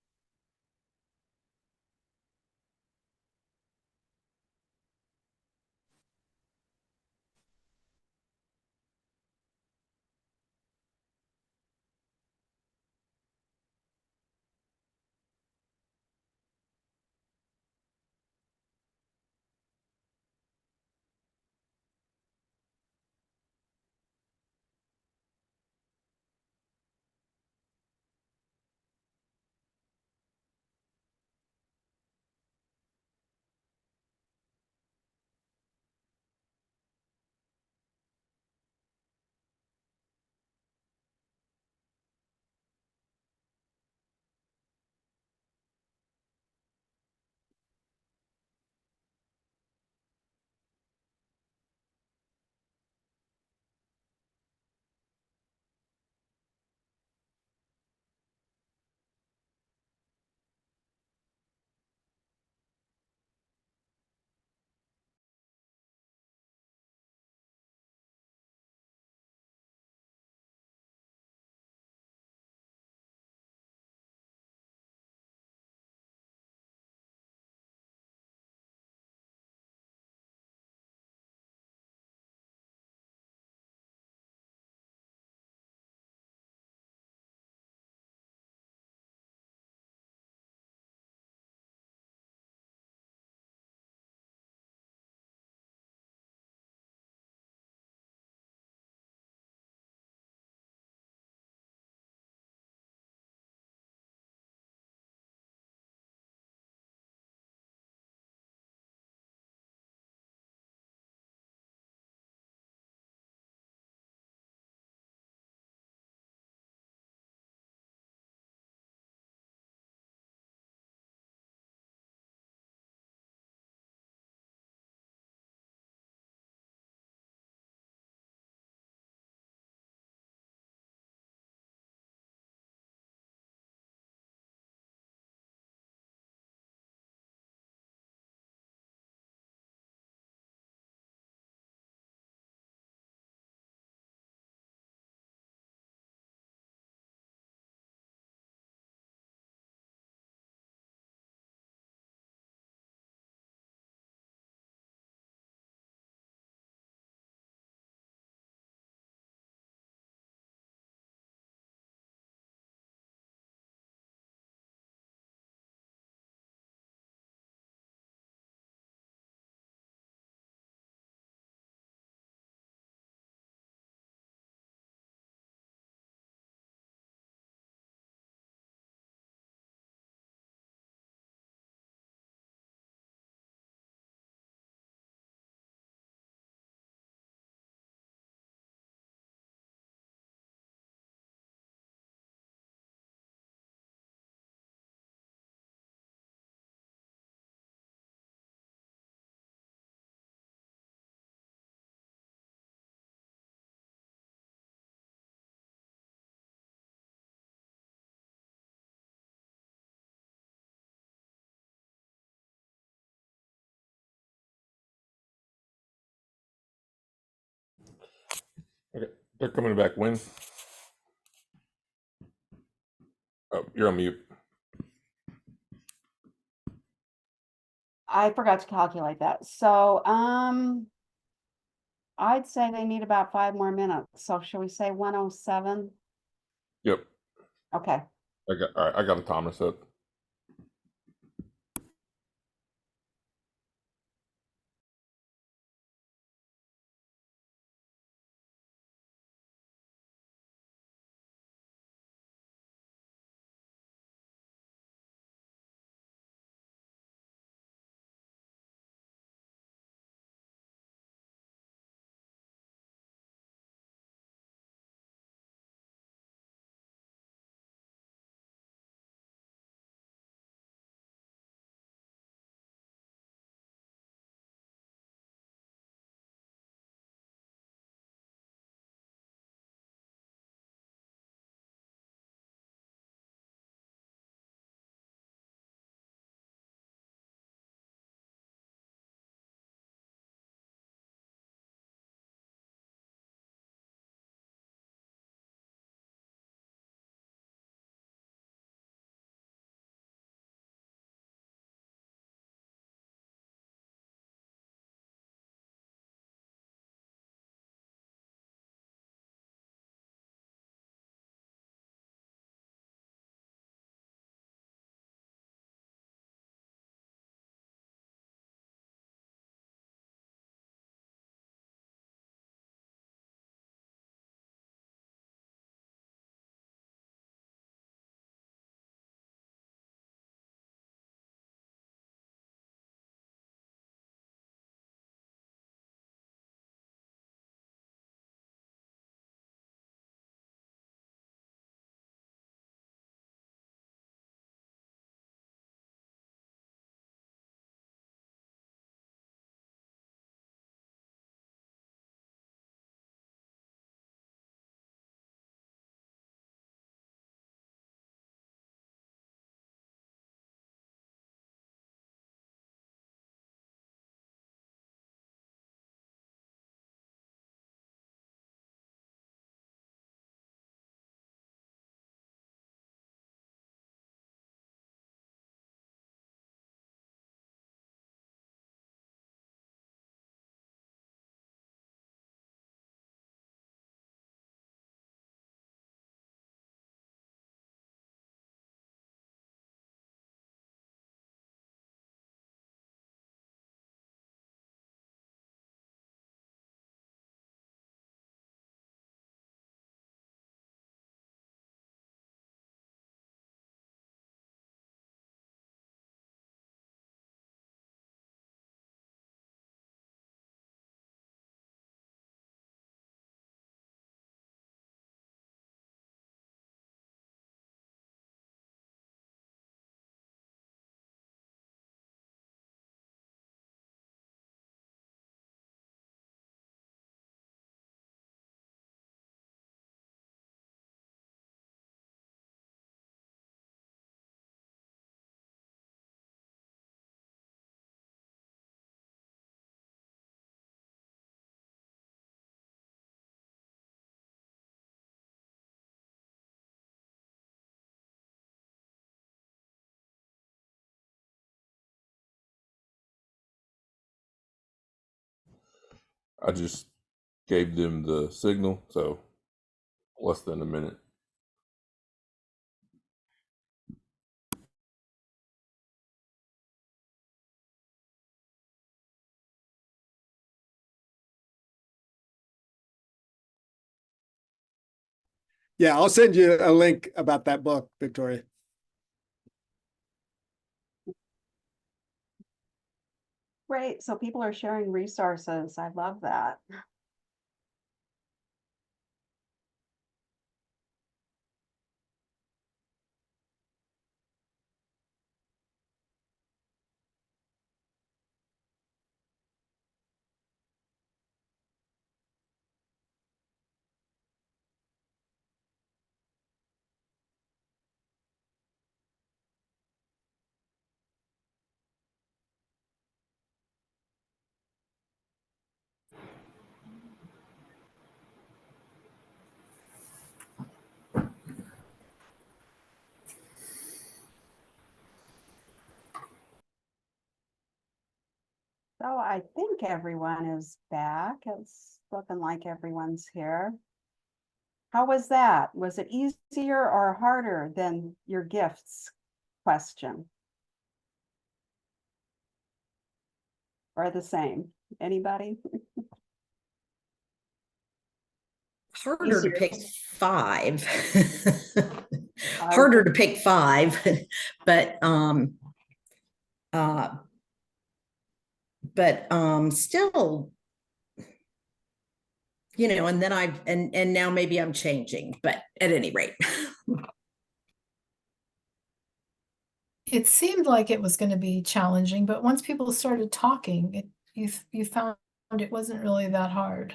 They're coming back when? Oh, you're on mute. I forgot to calculate that. So, I'd say they need about 5 more minutes. So shall we say 1:07? Yep. Okay. All right, I got a timer set. I just gave them the signal, so less than a minute. Yeah, I'll send you a link about that book, Victoria. Great. So people are sharing resources. I love that. So I think everyone is back. It's looking like everyone's here. How was that? Was it easier or harder than your gifts question? Or the same? Anybody? Harder to pick five. Okay. Harder to pick five, but still, you know, and then and now maybe I'm changing, but at any rate. It seemed like it was going to be challenging, but once people started talking, you found it wasn't really that hard.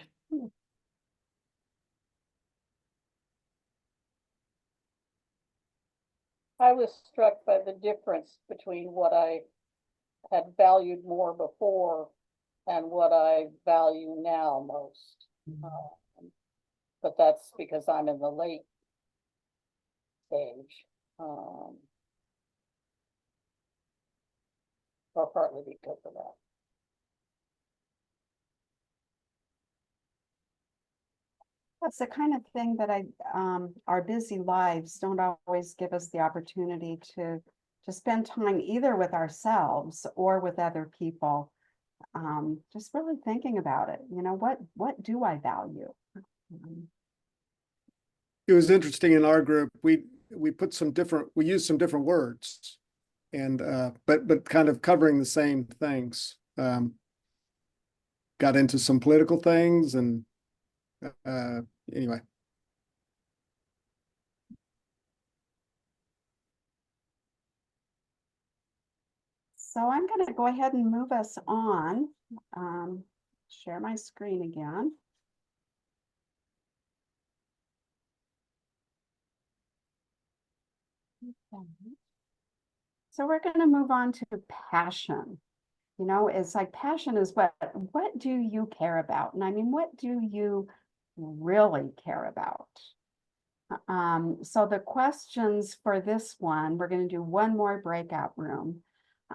I was struck by the difference between what I had valued more before and what I value now most. But that's because I'm in the late stage. Or partly because of that. That's the kind of thing that our busy lives don't always give us the opportunity to spend time either with ourselves or with other people. Just really thinking about it, you know, what do I value? It was interesting in our group, we put we used some different words and, but kind of covering the same things. Got into some political things and, anyway. So I'm going to go ahead and move us on. Share my screen again. So we're going to move on to passion. You know, it's like passion is what do you care about? And I mean, what do you really care about? So the questions for this one, we're going to do one more breakout room.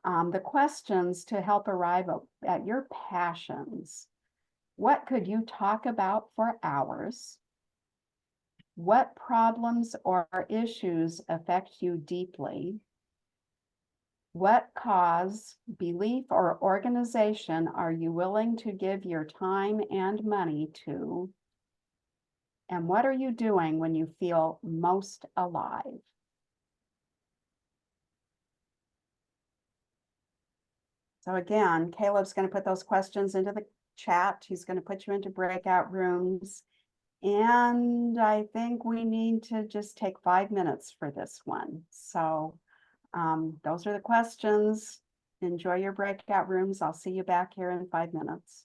The questions to help arrive at your passions. What could you talk about for hours? What problems or issues affect you deeply? What cause, belief, or organization are you willing to give your time and money to? And what are you doing when you feel most alive? So again, Caleb's going to put those questions into the chat. He's going to put you into breakout rooms. And I think we need to just take 5 minutes for this one. So those are the questions. Enjoy your breakout rooms. I'll see you back here in 5 minutes.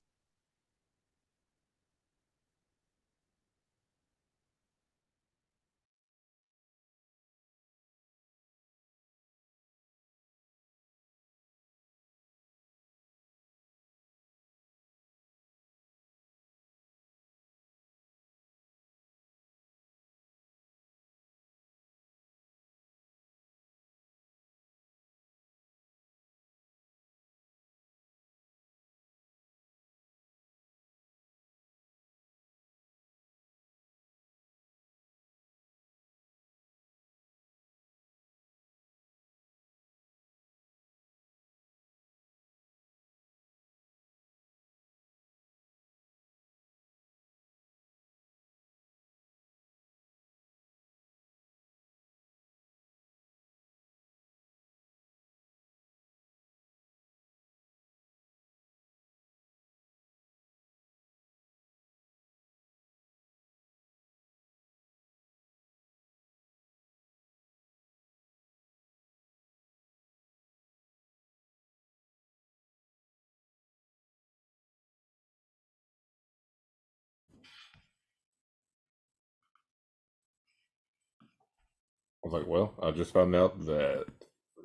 I was like, well, I just found out that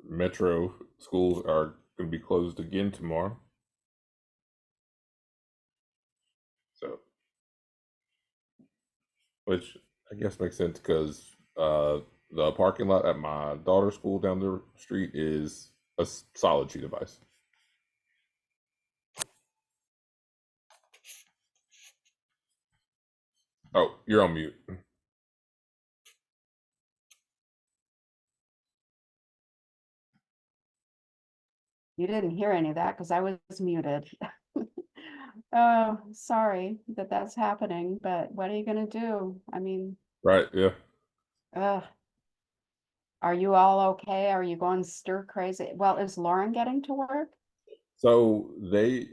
metro schools are going to be closed again tomorrow. So, which I guess makes sense because the parking lot at my daughter's school down the street is a solid sheet of ice. Oh, you're on mute. You didn't hear any of that because I was muted. Oh, sorry that that's happening, but what are you gonna do? I mean, Right, yeah. ugh. Are you all okay? Are you going stir crazy? Well, is Lauren getting to work? So the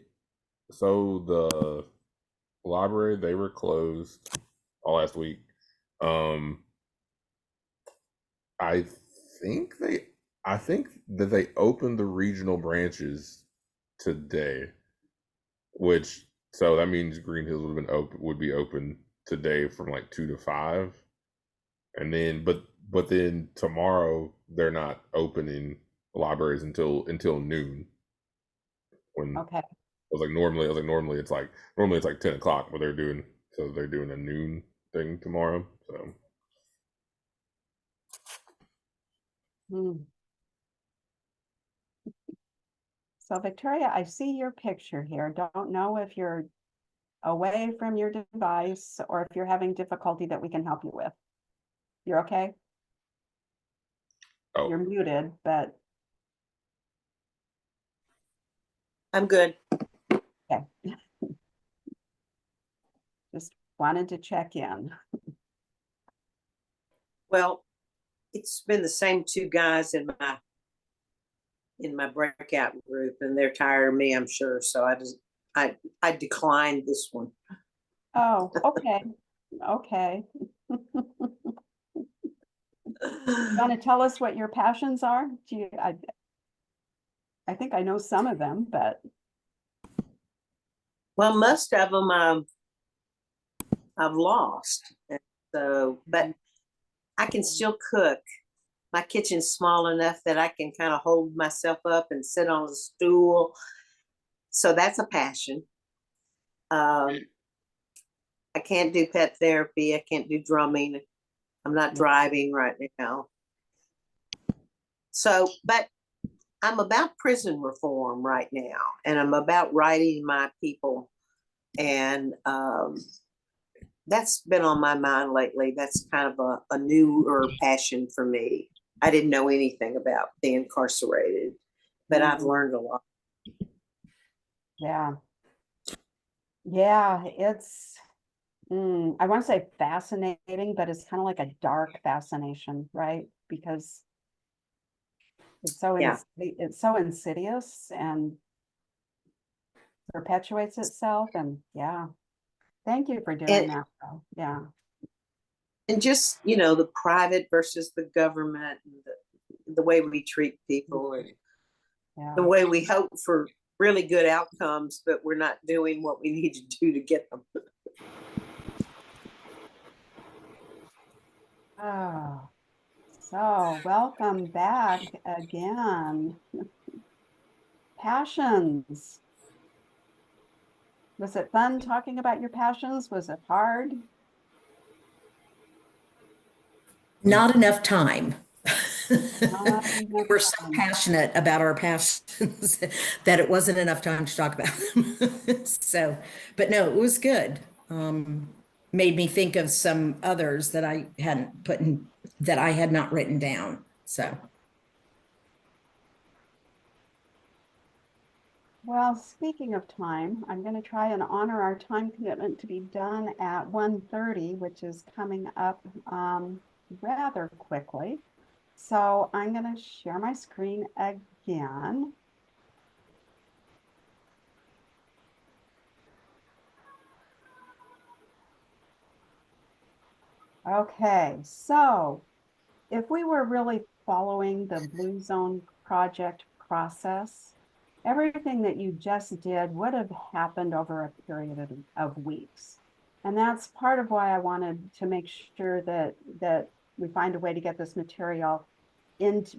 library, they were closed all last week. Um, I think they, I think that they opened the regional branches today, which so that means Green Hills would be open today from like 2 to 5, and then but then tomorrow they're not opening libraries until noon. When Okay. I was like normally it's like 10 o'clock, but they're doing a noon thing tomorrow. So Hmm. So Victoria, I see your picture here. Don't know if you're away from your device or if you're having difficulty that we can help you with. You're okay? oh, You're muted, but I'm good. okay. Just wanted to check in. Well, it's been the same two guys in my breakout group, and they're tired of me, I'm sure. So I declined this one. Oh, okay. Okay. You want to tell us what your passions are? I think I know some of them, but Well, most of them I've lost. And so, but I can still cook. My kitchen's small enough that I can kind of hold myself up and sit on a stool. So that's a passion. I can't do pet therapy. I can't do drumming. I'm not driving right now. So, but I'm about prison reform right now, and I'm about writing my people. And that's been on my mind lately. That's kind of a newer passion for me. I didn't know anything about the incarcerated, but I've learned a lot. yeah. Yeah, it's I want to say fascinating, but it's kind of like a dark fascination, right? Because it's so Yeah. it's so insidious and perpetuates itself. And yeah, thank you for doing that, though. Yeah. And just, the private versus the government, and the way we treat people, and the way we hope for really good outcomes, but we're not doing what we need to do to get them. Oh, so welcome back again. Passions. Was it fun talking about your passions? Was it hard? Not enough time. Not We enough were so time. passionate about our passions that it wasn't enough time to talk about them. So, but no, it was good. Made me think of some others that I hadn't put in, that I had not written down. So, Well, speaking of time, I'm going to try and honor our time commitment to be done at 1:30, which is coming up rather quickly. So I'm going to share my screen again. Okay, so if we were really following the Blue Zone project process, everything that you just did would have happened over a period of weeks. And that's part of why I wanted to make sure that we find a way to get this material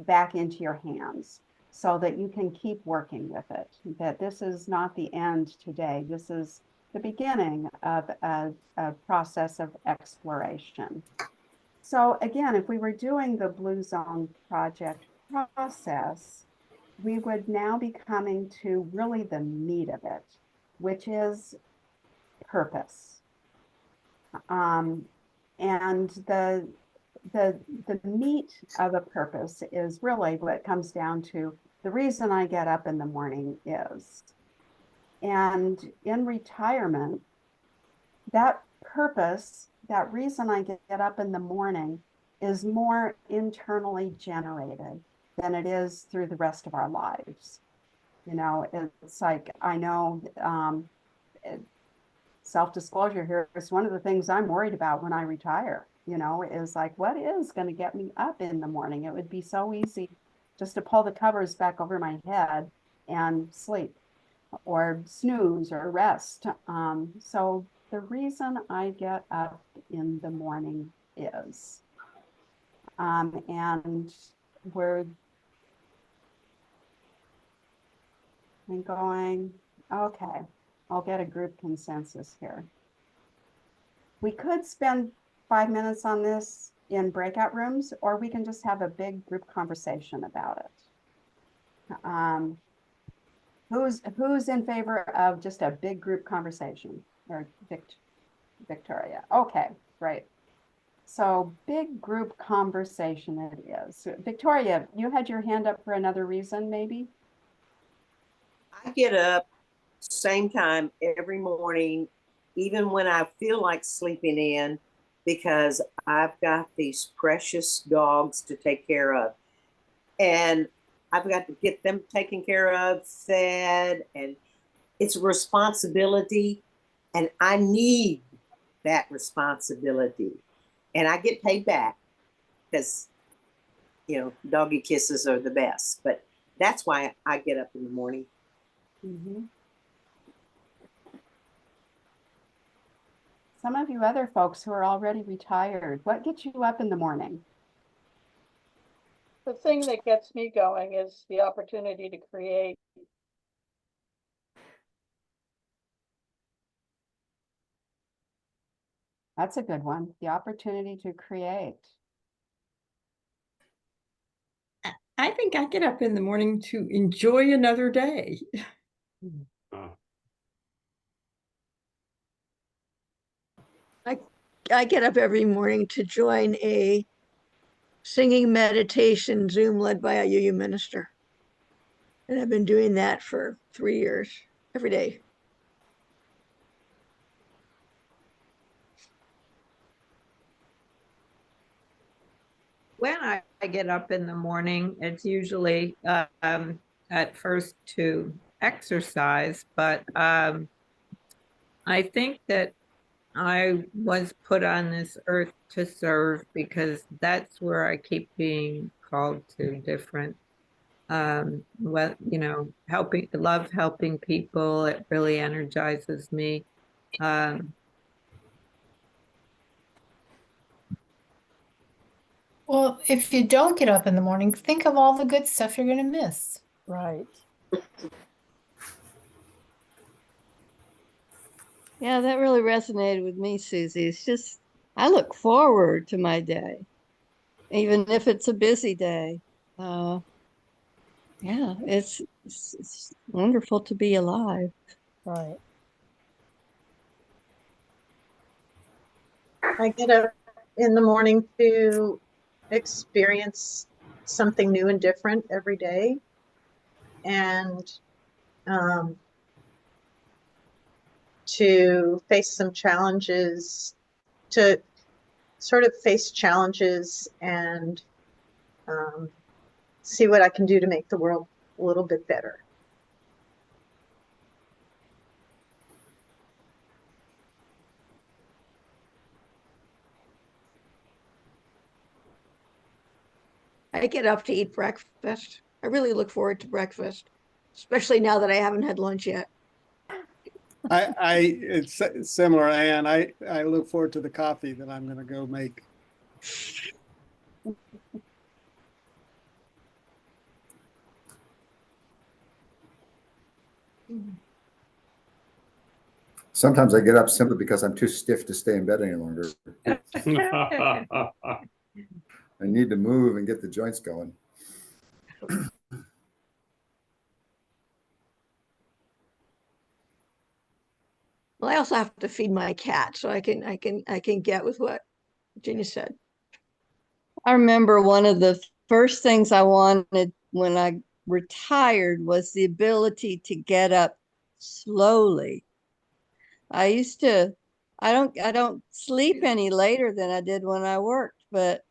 back into your hands so that you can keep working with it, that this is not the end today. This is the beginning of a process of exploration. So again, if we were doing the Blue Zone project process, we would now be coming to really the meat of it, which is purpose. And the meat of a purpose is really what comes down to the reason I get up in the morning is. And in retirement, that purpose, that reason I get up in the morning is more internally generated than it is through the rest of our lives. You know, it's like, I know, self-disclosure here is one of the things I'm worried about when I retire, you know, is like, what is going to get me up in the morning? It would be so easy just to pull the covers back over my head and sleep or snooze or rest. So the reason I get up in the morning is, and we're going, okay, I'll get a group consensus here. We could spend 5 minutes on this in breakout rooms, or we can just have a big group conversation about it. Who's in favor of just a big group conversation? Or Victoria? Okay, great. So big group conversation it is. Victoria, you had your hand up for another reason, maybe? I get up same time every morning, even when I feel like sleeping in, because I've got these precious dogs to take care of. And I've got to get them taken care of, fed, and it's a responsibility. And I need that responsibility. And I get paid back because, you know, doggy kisses are the best. But that's why I get up in the morning. Mm-hmm. Some of you other folks who are already retired, what gets you up in the morning? The thing that gets me going is the opportunity to create. That's a good one. The opportunity to create. I think I get up in the morning to enjoy another day. I get up every morning to join a singing meditation Zoom led by a UU minister. And I've been doing that for 3 years, every day. When I get up in the morning, it's usually at first to exercise, but I think that I was put on this earth to serve because that's where I keep being called to different well, you know, love helping people. It really energizes me. Well, if you don't get up in the morning, think of all the good stuff you're going to miss. Right. Yeah, that really resonated with me, Susie. It's just, I look forward to my day, even if it's a busy day. Yeah, it's wonderful to be alive. Right. I get up in the morning to experience something new and different every day. And to face some challenges, to sort of face challenges and see what I can do to make the world a little bit better. I get up to eat breakfast. I really look forward to breakfast, especially now that I haven't had lunch yet. It's similar, Anne. I look forward to the coffee that I'm going to go make. Sometimes I get up simply because I'm too stiff to stay in bed any longer. I need to move and get the joints going. Well, I also have to feed my cat, so I can get with what Virginia said. I remember one of the first things I wanted when I retired was the ability to get up slowly. I used to, I don't sleep any later than I did when I worked, but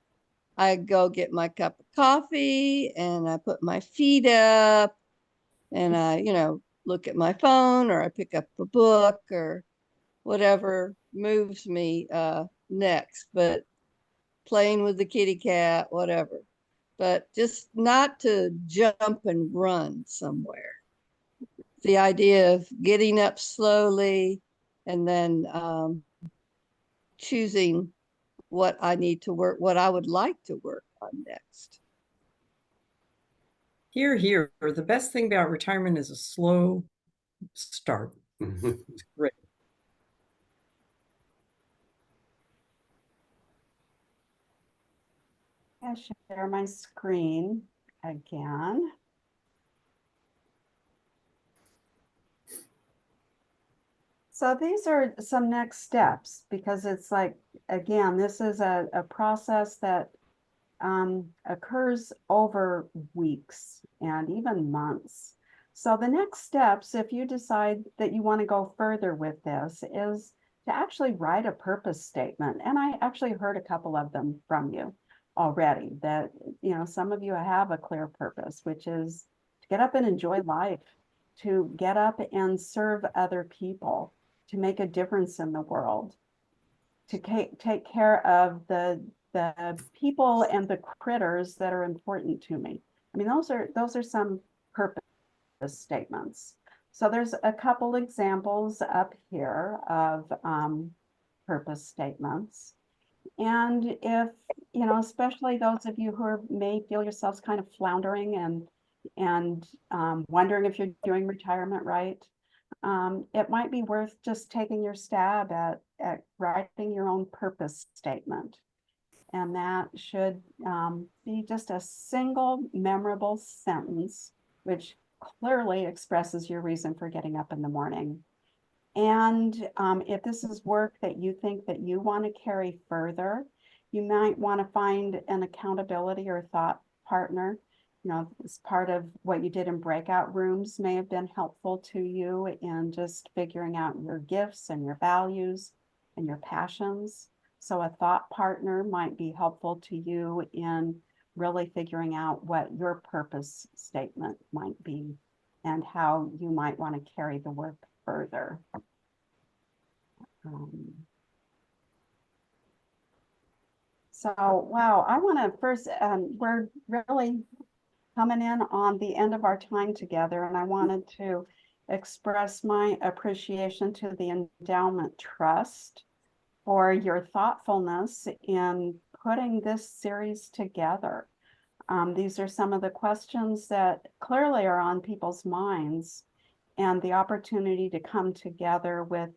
I go get my cup of coffee and I put my feet up and I, look at my phone or I pick up a book or whatever moves me next, but playing with the kitty cat, whatever, but just not to jump and run somewhere. The idea of getting up slowly and then choosing what I need to work, what I would like to work on next. Here, here. The best thing about retirement is a slow start. It's great. I share my screen again. So these are some next steps because it's like, again, this is a process that occurs over weeks and even months. So the next steps, if you decide that you want to go further with this, is to actually write a purpose statement. And I actually heard a couple of them from you already that, some of you have a clear purpose, which is to get up and enjoy life, to get up and serve other people, to make a difference in the world, to take care of the people and the critters that are important to me. I mean, those are some purpose statements. So there's a couple examples up here of purpose statements. And if, especially those of you who may feel yourselves kind of floundering and wondering if you're doing retirement right, it might be worth just taking your stab at writing your own purpose statement. And that should be just a single memorable sentence, which clearly expresses your reason for getting up in the morning. And if this is work that you think that you want to carry further, you might want to find an accountability or thought partner. As part of what you did in breakout rooms may have been helpful to you in just figuring out your gifts and your values and your passions. So a thought partner might be helpful to you in really figuring out what your purpose statement might be and how you might want to carry the work further. So, wow, I want to first, we're really coming in on the end of our time together, and I wanted to express my appreciation to the Endowment Trust for your thoughtfulness in putting this series together. These are some of the questions that clearly are on people's minds, and the opportunity to come together with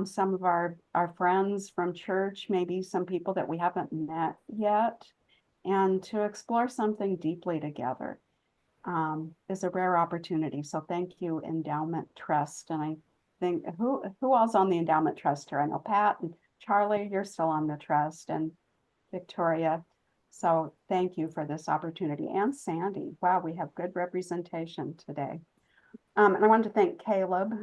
some of our friends from church, maybe some people that we haven't met yet, and to explore something deeply together is a rare opportunity. So thank you, Endowment Trust. And I think, who else on the Endowment Trust here? I know Pat and Charlie, you're still on the trust, and Victoria. So thank you for this opportunity. And Sandy, wow, we have good representation today. And I wanted to thank Caleb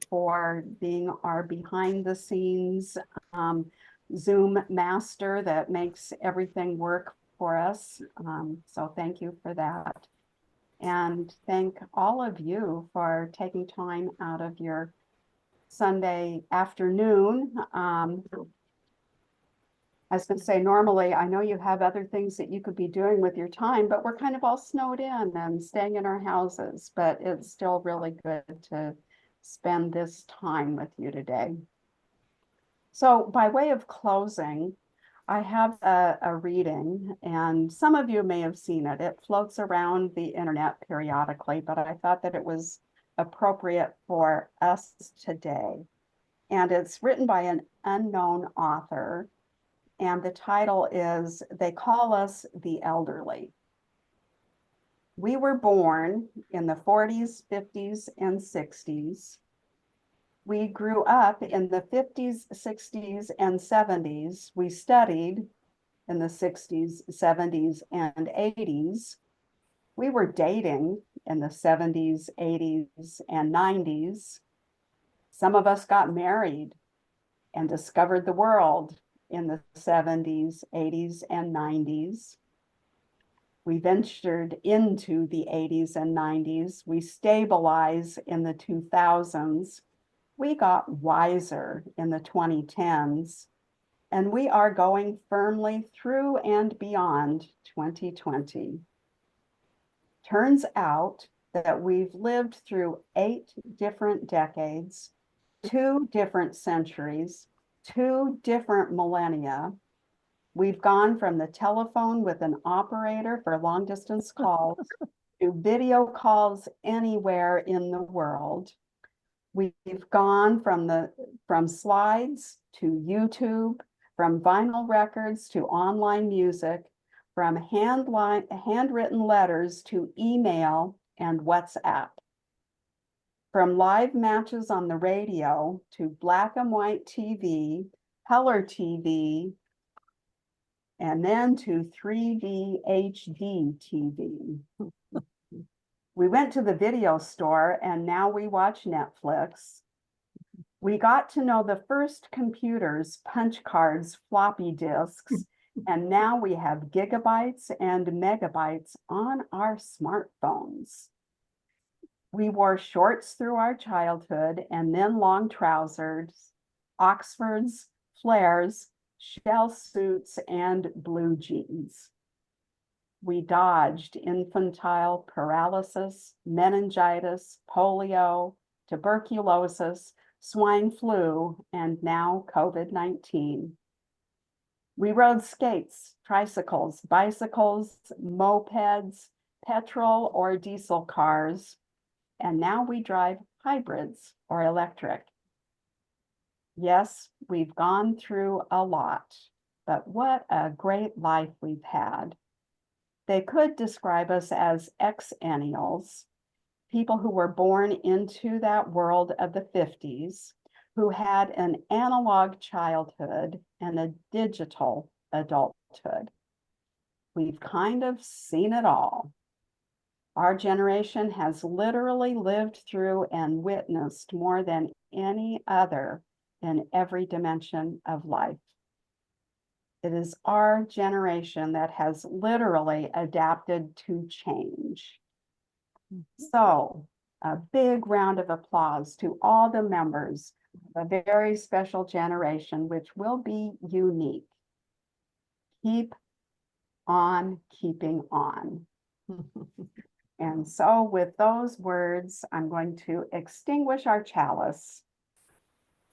for being our behind the scenes Zoom master that makes everything work for us. So thank you for that. And thank all of you for taking time out of your Sunday afternoon. I was going to say, normally, I know you have other things that you could be doing with your time, but we're kind of all snowed in and staying in our houses, but it's still really good to spend this time with you today. So by way of closing, I have a reading, and some of you may have seen it. It floats around the internet periodically, but I thought that it was appropriate for us today. And it's written by an unknown author. And the title is, They Call Us the Elderly. We were born in the 40s, 50s, and 60s. We grew up in the 50s, 60s, and 70s. We studied in the 60s, 70s, and 80s. We were dating in the 70s, 80s, and 90s. Some of us got married and discovered the world in the 70s, 80s, and 90s. We ventured into the 80s and 90s. We stabilized in the 2000s. We got wiser in the 2010s. And we are going firmly through and beyond 2020. Turns out that we've lived through 8 different decades, 2 different centuries, 2 different millennia. We've gone from the telephone with an operator for long distance calls to video calls anywhere in the world. We've gone from slides to YouTube, from vinyl records to online music, from handwritten letters to email and WhatsApp, from live matches on the radio to black and white TV, color TV, and then to 3D HD TV. We went to the video store and now we watch Netflix. We got to know the first computers, punch cards, floppy disks, and now we have gigabytes and megabytes on our smartphones. We wore shorts through our childhood and then long trousers, Oxfords, flares, shell suits, and blue jeans. We dodged infantile paralysis, meningitis, polio, tuberculosis, swine flu, and now COVID-19. We rode skates, tricycles, bicycles, mopeds, petrol or diesel cars, and now we drive hybrids or electric. Yes, we've gone through a lot, but what a great life we've had. They could describe us as exennials, people who were born into that world of the 50s, who had an analog childhood and a digital adulthood. We've kind of seen it all. Our generation has literally lived through and witnessed more than any other in every dimension of life. It is our generation that has literally adapted to change. So, a big round of applause to all the members of a very special generation, which will be unique. Keep on keeping on. And so with those words, I'm going to extinguish our chalice.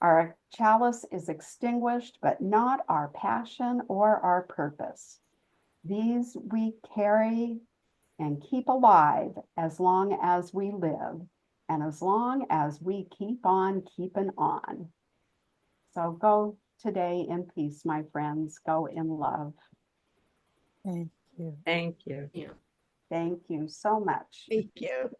Our chalice is extinguished, but not our passion or our purpose. These we carry and keep alive as long as we live and as long as we keep on keeping on. So go today in peace, my friends. Go in love. Thank you. Thank you. Thank you so much. Thank you.